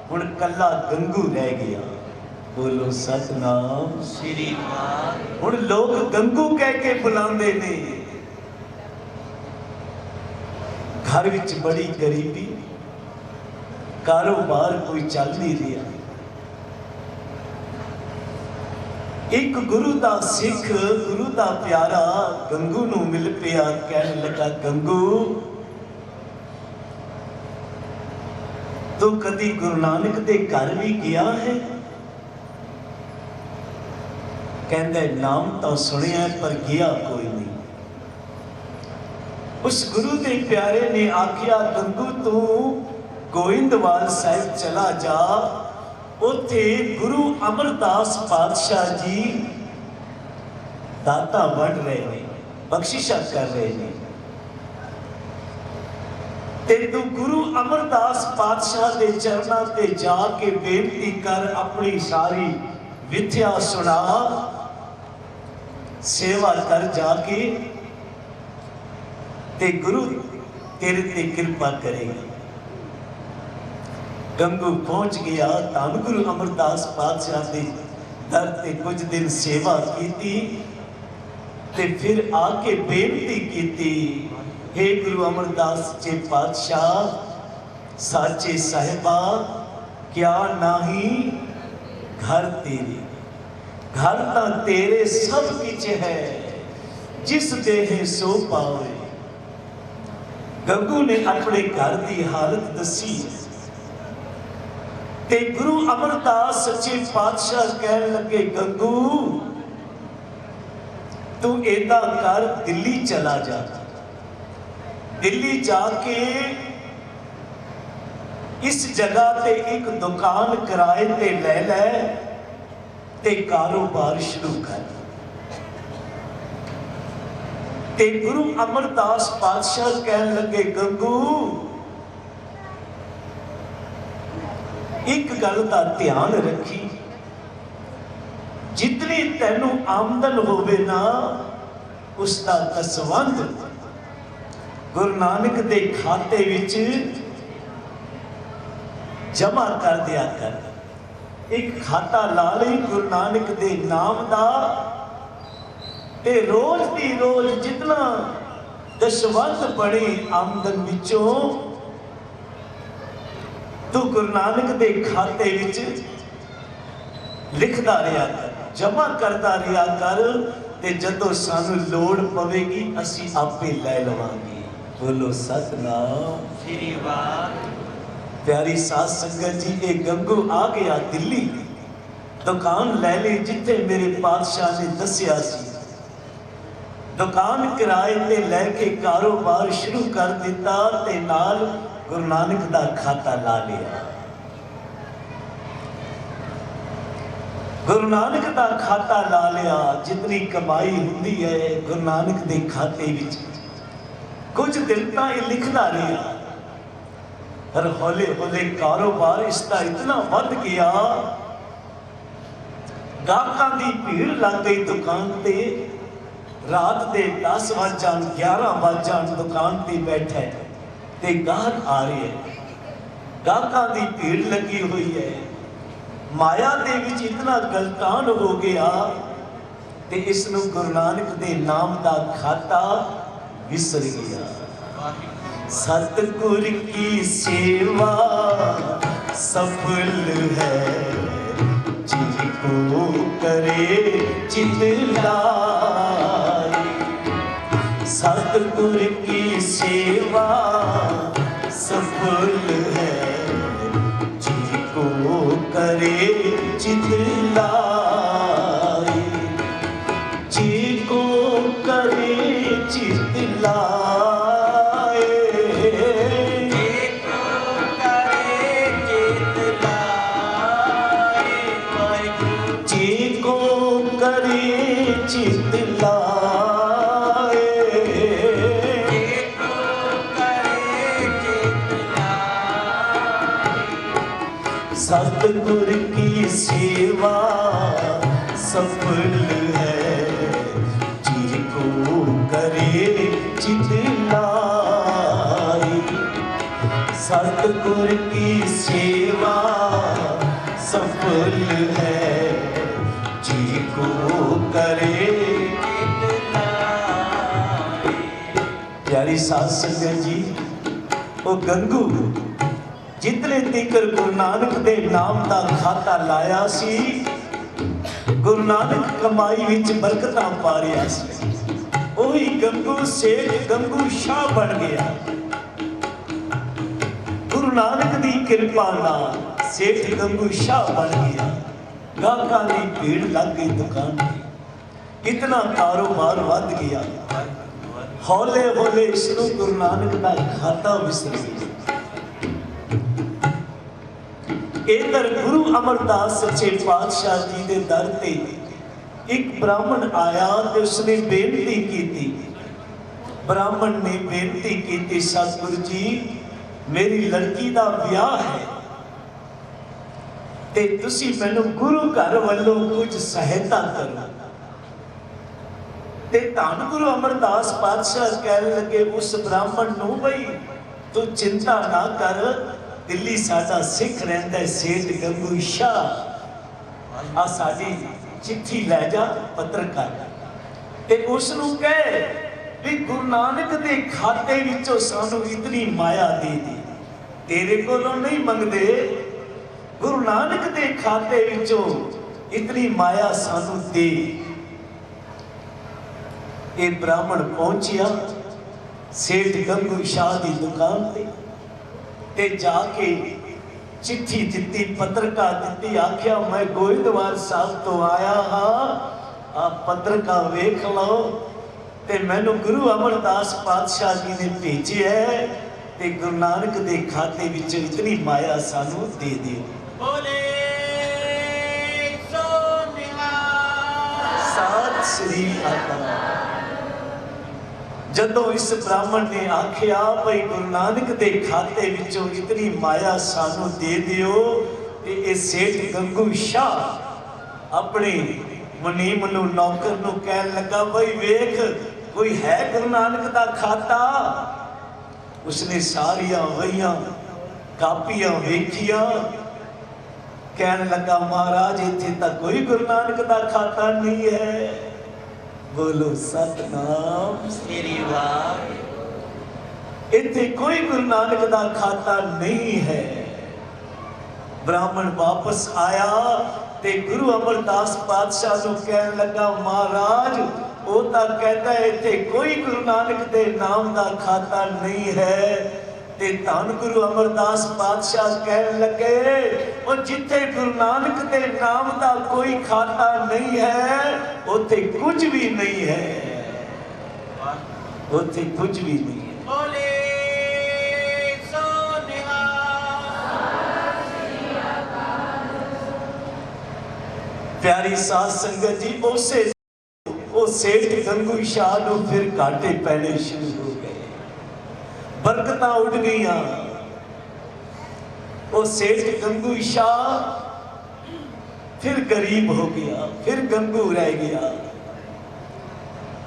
हुण कल्ला गंगू रह गया। बोलो सतनाम श्री वाहिगुरू। हुण लोग गंगू कह के बुलाते ने। घर विच बड़ी गरीबी, कारोबार कोई चल नहीं रहा। एक गुरु दा सिख, गुरु दा प्यारा गंगू नूं मिल पिया, कहने लगा गंगू तू कदी गुरु नानक दे घर भी गया है? कहंदे नाम तो सुनिया पर गया कोई नहीं। उस गुरु के प्यारे ने आखिया गंगू तू गोविंदवाल साहिब चला जा, उत्थे गुरु अमरदास पातशाह जी दाता बढ़ रहे हैं, बख्शिशा कर रहे हैं, ते तू गुरु अमरदास पातशाह के चरणों ते जाके बेनती कर, अपनी सारी विद्या सुना, सेवा कर जाके, ते गुरु तेरे ते कृपा करेगा। गंगू पहुंच गया, धन गुरु अमरदास पातशाह के दर ते कुछ दिन सेवा की, ते फिर आके बेनती की, हे गुरु अमरदास जी पातशाह साचे साहिबा, क्या नाही घर तेरे, घर तो तेरे सब कुछ है, जिस देह सो पावे। गंगू ने अपने घर की हालत दसी, ते गुरु अमरदास सच्चे पातशाह कहने लगे गंगू तू ऐदा कर, दिल्ली चला जा, दिल्ली जाके इस जगह ते एक दुकान किराए ते ले ले, ते कारोबार शुरू कर। ते गुरु अमरदास पातशाह कहने लगे गंगू एक गल का ध्यान रखी, जितनी तेनू आमदन होवे ना उसका दसवंध गुरु नानक दे खाते विच जमा कर दिया कर। एक खाता ला लई गुरु नानक दे नाम दा, ते रोज दी रोज जितना दसवंध बने आमदन विचों तू गुरु नानक दे खाते विच लिखदा रहा कर, जमा करता रहा कर। ਤੇ ਜਦੋਂ ਸਾਨੂੰ ਲੋੜ ਪਵੇਗੀ ਅਸੀਂ ਆਪੇ ਲੈ ਲਵਾਂਗੇ। ਬੋਲੋ ਸਤਨਾਮ ਸ੍ਰੀ ਵਾਹਿਗੁਰੂ। प्यारी साध संगत जी, ये गंगू आ गया दिल्ली, दुकान लै ली जिथे मेरे पातशाह ने दसिया सी। दुकान किराए ते लैके कारोबार शुरू कर दिता ते नाल गुरु नानक दा खाता ला लिया। गुरु नानक दा खाता ला लिया। जितनी कमाई हुंदी है गुरु नानक दे खाते विच कुछ दिन तां ये लिखदा रहा, पर हौले हौले कारोबार इसका इतना बढ़ गया, गाहकां दी भीड़ लग गई दुकान ते। रात के 10 वज जान 11 वज जान दुकान ते बैठे ते गाहक आ रहे हैं, गाहकां दी भीड़ लगी हुई है। माया दे विच इतना गलतान हो गया ते इसनूं गुरु नानक दे नाम दा खाता विसर गया। सतगुर की सेवा सफल है, जिसको करे चित लाए। सतगुर की सेवा सफल है, जिसको करे चित लाए। जिसको करे चित लाए, चित लाए। सतगुर की सेवा सफल है, जिसको करे चित लाए। सतगुर की सेवा सफल है, जिसको करे। प्यारी साध संगत जी, वो गंगू जितने तिकर गुरु नानक दे नाम दा खाता लाया सी, गुरु नानक कमाई विच बरकतां पा रहा सी। वही गंगू सेठ गंगू शाह बन गया। गुरु नानक दी कृपा नाल सेठ गंगू शाह बन गया। गाहकां दी भीड़ लग गई दुकान पे, इतना कारोबार वध गया। हौले हौले इसनूं गुरु नानक दा खाता विसर गया। इधर गुरु अमरदास सच्चे पातशाह जी दे दर ते एक ब्राह्मण आया ते उसने बेनती की। ब्राह्मण ने बेनती की, सतगुरु जी मेरी लड़की दा विआह है ते तुसी मैनू गुरु घर वालों कुछ सहायता करो। ते धन गुरु अमरदास पातशाह कह लगे उस ब्राह्मण नूं, बई तू चिंता ना कर, दिल्ली साडा सिख रहिंदा सेठ गंगू शाह, आ साडी चिट्ठी लै जा पत्रकार ते उसनूं कह भी गुरु नानक दे खाते विचों सानू इतनी माया दे दे, तेरे कोलों नहीं मंगदे, गुरु नानक दे खाते विचों इतनी माया सानू दे। ये ब्राह्मण पहुंचिया सेठ गंगू शाह की दुकान ते जाके चिट्ठी दी, पत्रिका दी, आख्या मैं गोविंदवाल साहब तो आया हाँ, आप पत्रिका वेख लो ते मैनू गुरु अमरदास पातशाह जी ने भेजे है ते गुरु नानक दे खाते विच इतनी माया सानू दे दिओ। बोले सो निहाल। सत श्री अकाल। जदों इस ब्राह्मण ने आख्या भाई गुरु नानक दे खाते विचों इतनी माया सानू दे दिओ, ते ये सेठ गंगू शाह अपने मुनीम नूं नौकर नूं कहन लगा भाई वेख कोई है गुरु नानक दा खाता। उसने सारिया वहियां कापियां वेखिया, कहन लगा महाराज इत्थे तां कोई गुरु नानक दा खाता नहीं है। बोलो सतनाम श्री वाहिगुरू। इत्थे कोई गुरु नानक दा खाता नहीं है। ब्राह्मण वापस आया ते गुरु अमरदास पातशाह नूं कहण लगा, महाराज वो तो कहता है इत्थे कोई गुरु नानक दे नाम दा खाता नहीं है। ते धन गुरु अमरदास पातशाह कहण लगे, और जिथे गुरु नानक दे नाम दा कोई खाता नहीं है उथे कुछ भी नहीं है, उथे कुछ भी नहीं है। बोले सो प्यारी साध संगत जी, उसे वो सेठ गंगू शाह नूं फिर घाटे पैने शुरू हो गए, बरकतां उड़ गईयां। वो सेठ गंगू शाह फिर गरीब हो गया, फिर गंगू रह गया।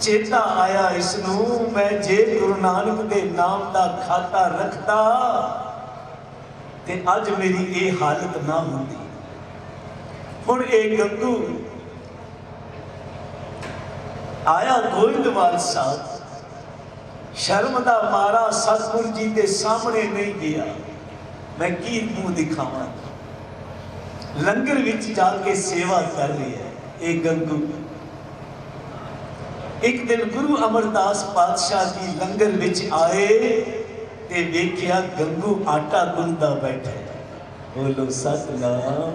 चेता आया इसनूं, मैं जे गुरु नानक दे नाम दा खाता रखता ते अज मेरी ये हालत ना होंदी। हुण ये गंगू आया गोविंदवाल साहब, शर्म दा मारा सतगुरु जी के सामने नहीं गया। मैं की मुंह दिखावां, लंगर विच जाके सेवा कर रही है ये गंगू। एक दिन गुरु अमरदास पातशाह जी लंगर विच आए ते वेख्या गंगू आटा गुंदा बैठा। बोलो सतनाम।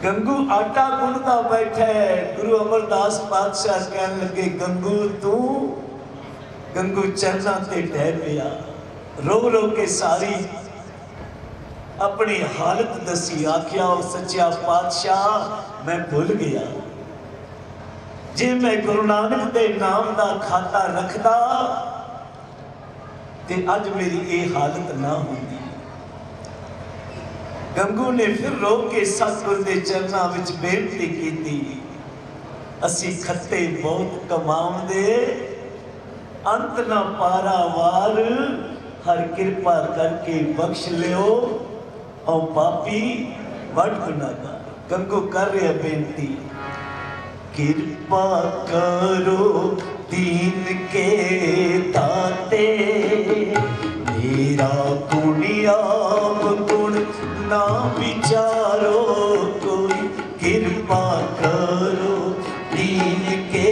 गंगू आटा गुंदा बैठा है। गुरु अमरदास पातशाह कहने लगे, गंगू तू, गंगू चरना ते ढह पिया, रो रो के सारी अपनी हालत दसी। आख्या, ओ सच्चा पातशाह मैं भूल गया, जे मैं गुरु नानक दे नाम दा खाता रखदा ते अज मेरी ये हालत ना होंदी। गंगू ने फिर रो के सतगुरु दे चरनां विच बेनती कीती, असी खत्ते बहुत कमाउंदे, अंत ना पारा वार, हर कृपा करके बख्श लियो, और पापी बड़ गुनाहगार। गंगू कर रहे बेनती, कृपा करो दीन के दाते, मेरा गुणियाब गुण ना विचारो कोई। कृपा करो दीन के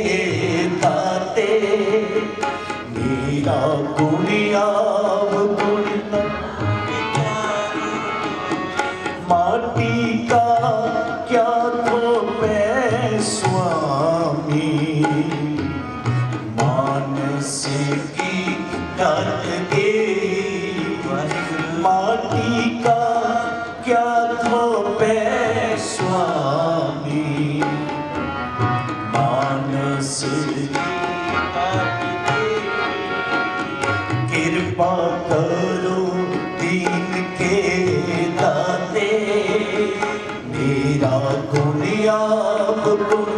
दाते, मेरा गुणियाब गुण ना विचारो। माटी का क्या थोपे स्वामी, मानस की घट गई। माटी का क्या थोपे स्वामी, मानस की घट गई। कृपा करो दीन के दाते, मेरा गुणियाब गुण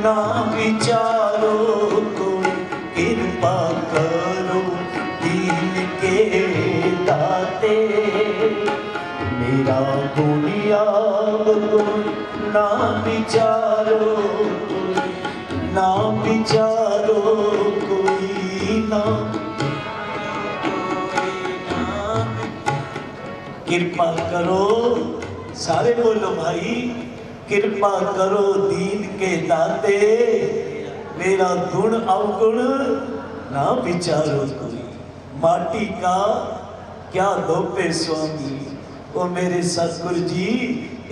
ना विचारो कोई। कृपा करो दीन के दाते, मेरा गुणियाब गुण ना विचारो कोई। ना विचारो कोई, ना कृपा करो। सारे बोलो भाई, कृपा करो दीन के दाते, मेरा गुण अवगुण ना विचारो कोई। माटी का क्या दोपे स्वामी, ओ मेरे सतगुरु जी,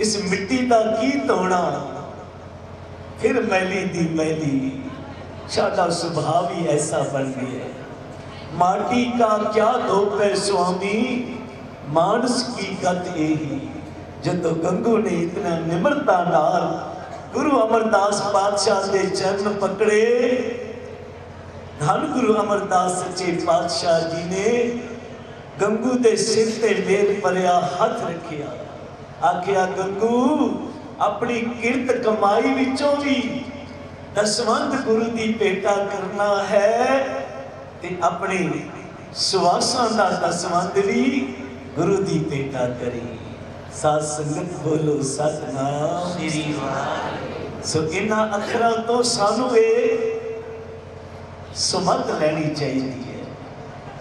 इस मिट्टी का की धोना, फिर मैली दी मैली। साडा स्वभाव ही ऐसा बन गया है। माटी का क्या दोपे स्वामी, मानस की गत यही। जदों गंगू ने इतना निम्रता नाल गुरु अमरदास पातशाह के चरण पकड़े, धन गुरु अमरदास सच्चे पातशाह जी ने गंगू के सिर ते मेल भरिया हथ रखिया। आखिया, गंगू अपनी किरत कमाई विचों भी दसवंध गुरु की भेटा करना है, ते अपनी सुवासां दा दसवंध भी गुरु की भेटा करी। साध संगत बोलो सतनाम श्री वाहिगुरू। सो इन्हां अखरां तो सानू सुमत लैनी चाहिए।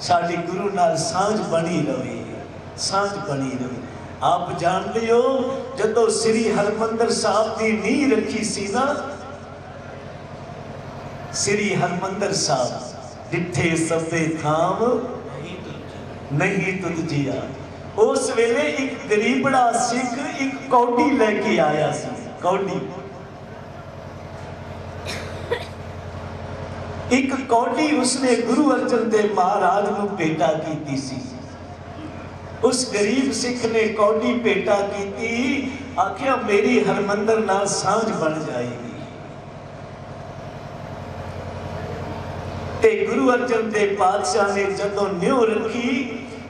साडी गुरु नाल सांझ बनी रहे, सांझ बनी रहे। आप जानते हो जदों श्री हरमंदर साहब की नींह रखी सी ना, श्री हरमंदर साहब जिथे सबे थाम नहीं तुझ जिया, उस वेले एक गरीबड़ा सिख एक कौडी लेके आया सी। कौडी एक कौडी उसने गुरु अर्जन देव महाराज को भेटा की सी। उस गरीब सिख ने कौडी भेटा की, आखिया मेरी हरमंदर नाल सांझ बन जाएगी। ते गुरु अर्जन देव पातशाह ने जदों न्यों रखी,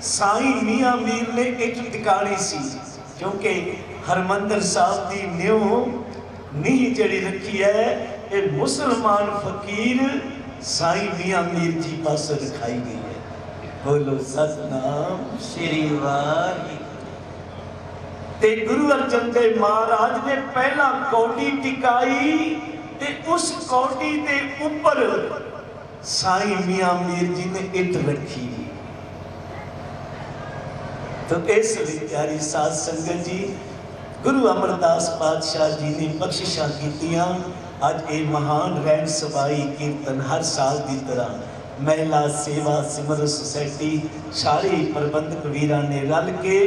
साईं मियां मीर ने इट टिकाणी सी, क्योंकि हरमंदर साहब की न्यों नींह जड़ी रखी है ये मुसलमान फकीर साईं मियां मीर जी पास रखाई गई है। बोलो सतनाम श्री वाहिगुरू। ते गुरु अर्जन देव महाराज ने पहला कौडी टिकाई ते उस कौडी के ऊपर साईं मियां मीर जी ने इट रखी। तो इसलिए प्यारी साध संगत जी, गुरु अमरदास पातशाह जी ने बख्शिशां कीतियां। अज ये महान रैन सभाई कीर्तन हर साल की तरह महिला सेवा सिमरन सोसाइटी सारे प्रबंधक वीरां ने रल के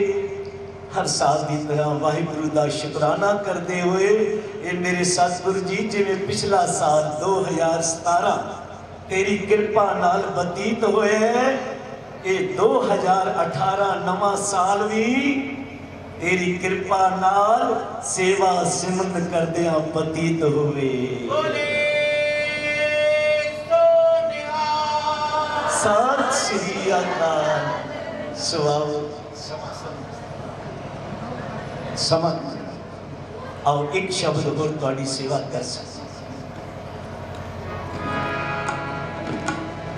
हर साल की तरह वाहिगुरु का शुकराना करते हुए ये मेरे सतगुरु जी जिवें पिछला साल 2017 तेरी कृपा नाल बतीत होए है, ये 2018 नवा साल भी तेरी कृपा नाल सेवा सिमरन करदियां बतीत होवे। सत श्री अकाल। सवाओ समझ आओ एक शब्द होर तुहाडी सेवा कर सकते,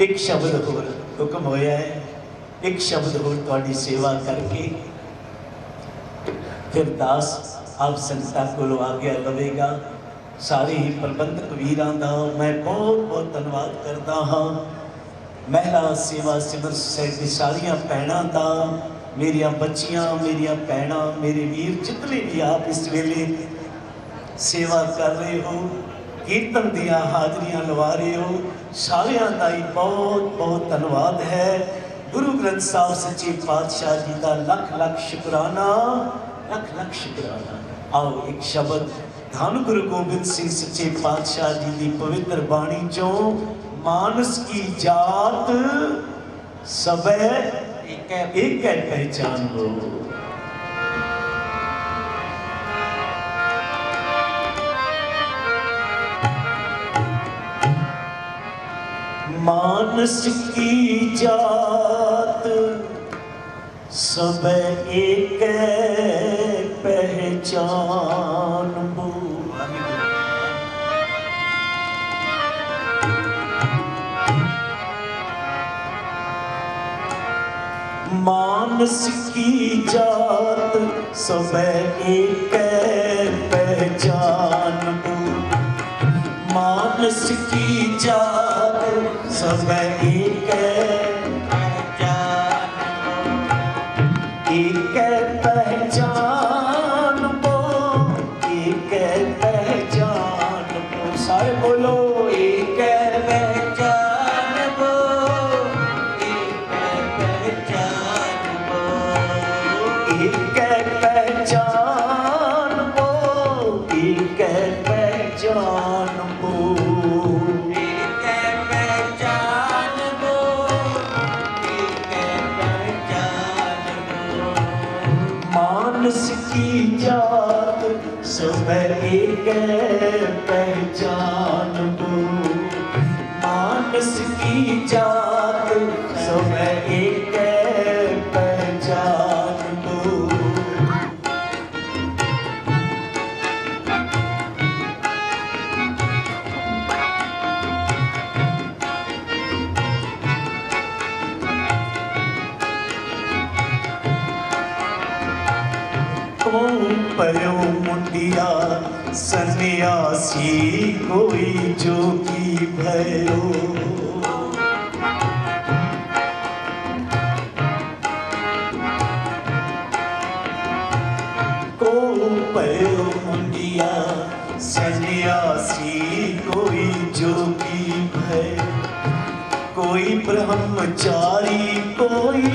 एक शब्द होर हुक्म होया है, एक शब्द होर तुहाडी सेवा करके फिर दास आप संगतां कोलों आज्ञा लवेगा। सारे ही प्रबंधक वीरां दा मैं बहुत बहुत धन्यवाद करता हाँ। महिला सेवा सिमरन सोसाइटी सारिया भैणां दा, मेरिया बच्चियां, मेरिया भैणां, मेरे वीर जितने भी आप इस वेले सेवा कर रहे हो, कीर्तन दियां हाजरियां लवा रहे हो, सारियां दा ही बहुत बहुत धन्यवाद है। गुरु ग्रंथ साहब सच्चे पातशाह जी का लख लख शुकराना, लख लख शुकराना। आओ एक शब्द धन गुरु गोबिंद सिंह सच्चे पातशाह जी की पवित्र बाणी चो, मानस की जात सबे एक है पहचान लो। मानस की जात सब एक पहचान बो। मानस की जात सब एक पहचान बो। मानस की जात सब एक पहचान बो, एक पहचान बो। सारे बोलो एक पहचान बो, एक पहचान बो, एक पहचान बो, एक पहचान बो, एक पहचान बो, एक पहचान बो। मानस की जात सब एक पहचान बो। मानस की जात सब एक पहचान बो। पयो मुंडिया सन्यासी कोई जोगी भयो। सन्यासी कोई जोगी भय, कोई ब्रह्मचारी कोई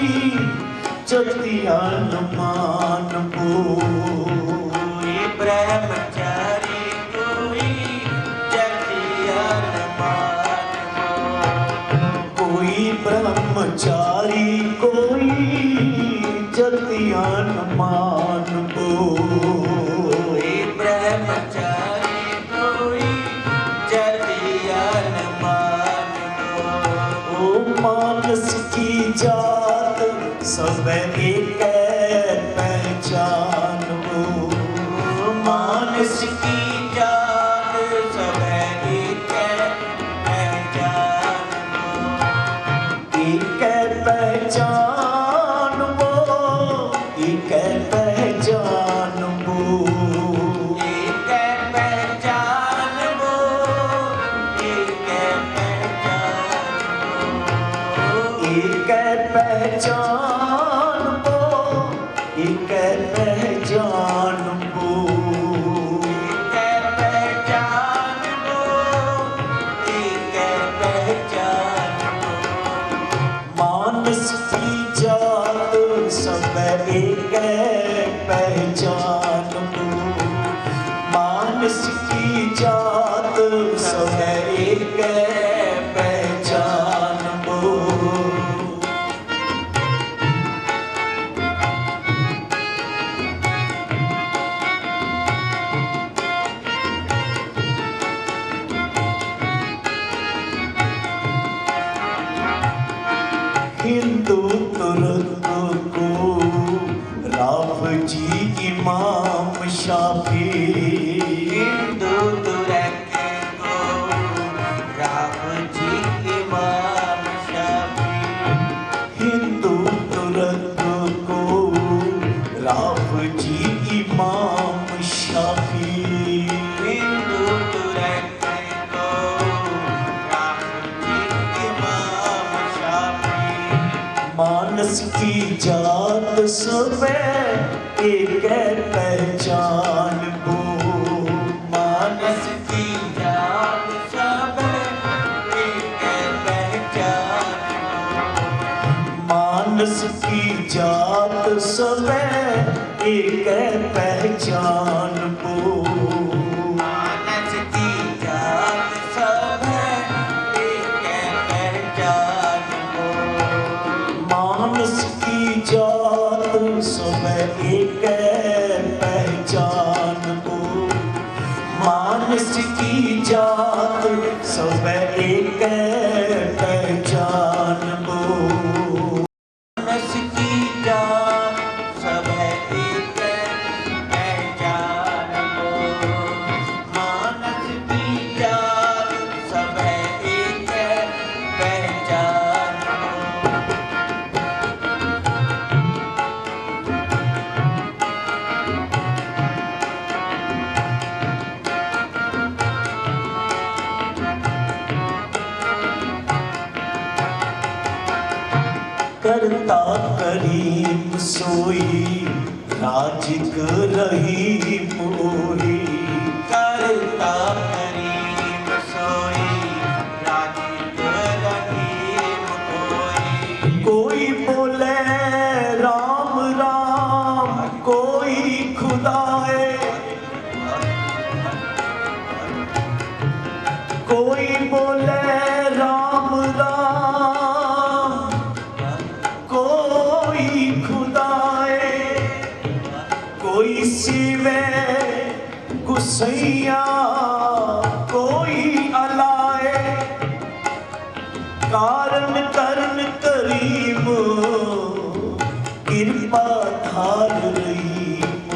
जतियान मान कोई ब्रह्मचारी कोई जतियान मान कोई ब्रह्मचारी कोई जतियान मान कोई ब्रह्मचारी कोई जतियान मान ओ मानस की जात सब एक पहचान हो, मानस की जात सब एक पहचान एक पहचान वो, एक पहचान वो, एक पहचान वो, एक पहचान एक पहचान वो, एक पहचान वो, एक पहचान वो, एक पहचान मानस की जात सब एक पहचान वो, मानस की जात सब एक पहचान वो। हिंदू तुर्क को राव जी इमाम शाफी, हिंदू तुर्क को राव जी इमाम शाफी, हिंदू तुर्क को राव जी इमाम शाफी, हिंदू तुर्क को राव जी इमाम शाफी, मानस की जात सब एक पहचान को, मानस की जात सब एक पहचान मानस की जात सब एक पहचान को, मानस की जात सब एक पहचान मानस की जात सब एक पहचान को, मानस की जात सब एक पहचान को, मानस की जात सब एक पहचान मानस की जात सब एक पहचान करता करीम सोई राजिक रही मोही, करता करीम सोई राजिक रहीम कोई बोले राम राम कोई खुदाए, कोई बोले राम राम कोई खुदाए, कोई सिवे गुसैया कोई अलाए, कारण करन करीम कृपा धार रहीम,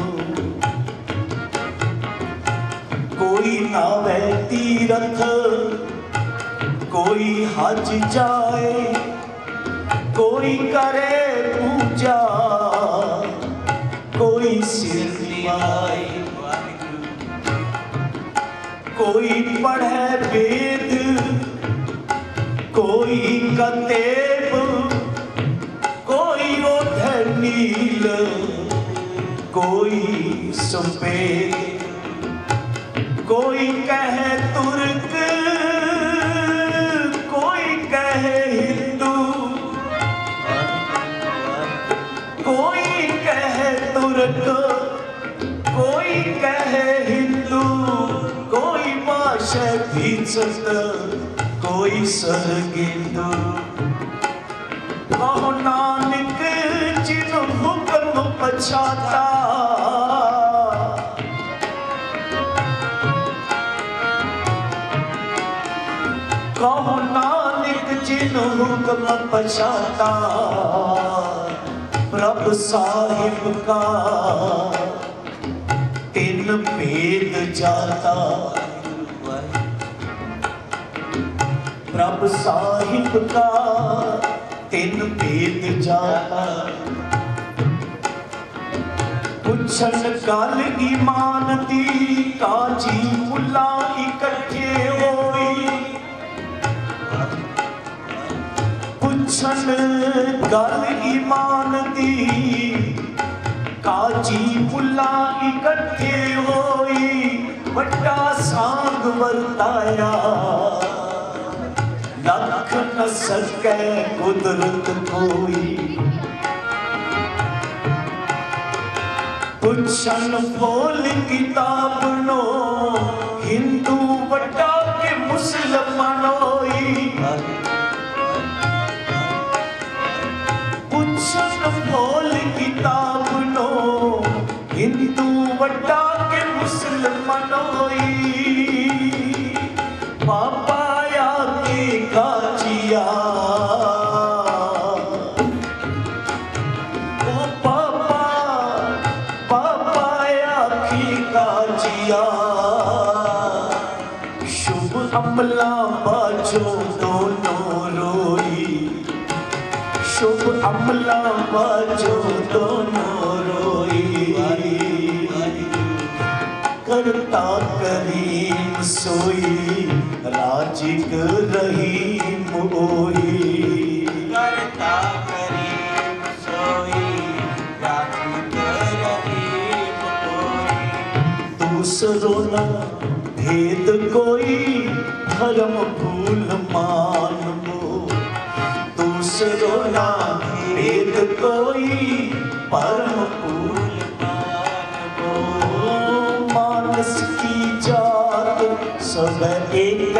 कोई नावे तीरथ कोई हज जाए, कोई करे पूजा कोई सिर निभाए, कोई पढ़े वेद कोई कतेब कोई ओढ़े नील कोई सफेद, कोई कहे तुर्क, कोई कहे हिंदू, कोई कहे तुर्क, कोई कहे हिंदू, कोई भाषा भीचत, कोई सरगिंदू। कहो नानक जिन हुक्म पछाता, कहो नानक जिन हुक्म पछाता, प्रभ साहिब का तिन भेद जाता। प्रभ साहिब का तिन भेद जाता। पुछन गल ईमान दी, काजी मुला इकट्ठे होई। पुछन गल ईमान दी, काजी मुला इकट्ठे होई। बड़ा सांग वरताया, लख न सके कुदरत कोई। पुछन फूल किताब नो, हिंदू बड़ा के मुसलमान होई। पुछन फूल किताब नो, हिंदू बड़ा के मुसलमान होई। पापा या के काजिया, ओ पापा, पापा या की काजिया। शुभ अमला बाजो दोनों रोई, शुभ अमला बाजो दोनों रोई। करता करीम सोई, राजिक रहीम ओई। करता करीम सोई, राजिक रहीम ओई। दूसरों न भेद कोई, धर्म भूल मान लो। दूसरों न भेद कोई, परम भूल मानस की जात, सब एक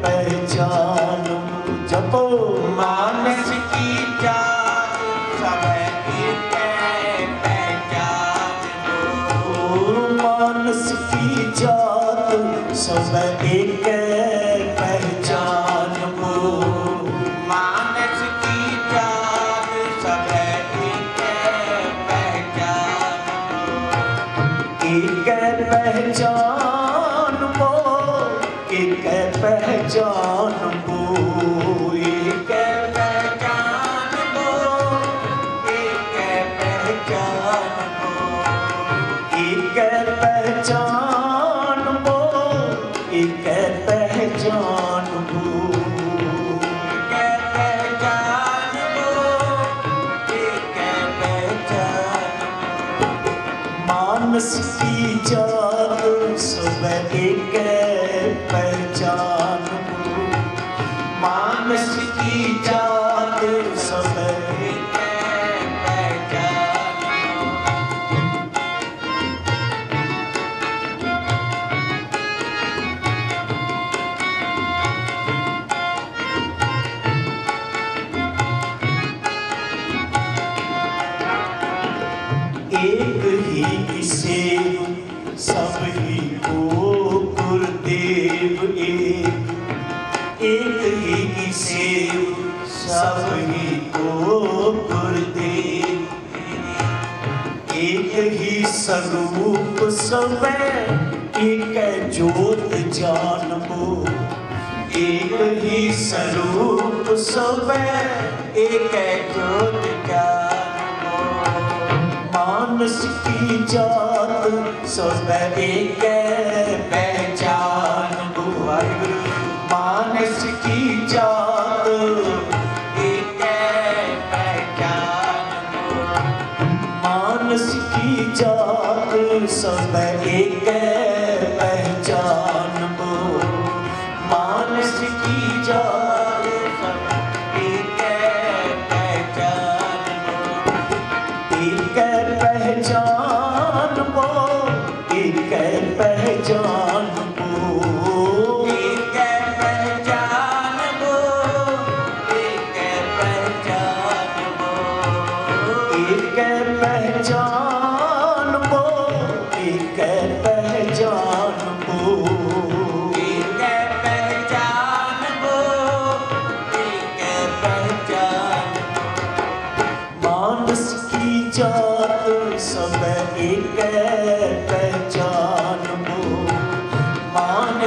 पहचान। जपो मानस की जात, सब एक पहचान दो। मानस की जात, सब एक पहचान हो। मानस की जात, सब एक पहचान दो। एक पहचान वो, एक पहचान वो, एक पहचान दो, एक पहचान दो। एक पहचान वो, एक पहचान वो। एक पहचान दो, एक पहचान दो। मानस की जात, सब एक पहचान हो। मानस की जात, सब एक पहचान दो। एक ही सेव, सब ही को गुरुदेव एक। एक ही सेव, सब ही को गुरुदेव। एक ही स्वरूप सब, एक जोत जानबो। एक ही स्वरूप सब, एक जोत जान मानस की जात, सब एक पहचान हो। मानस की जात, एक पहचान मानस की जात, सब एक पहचान।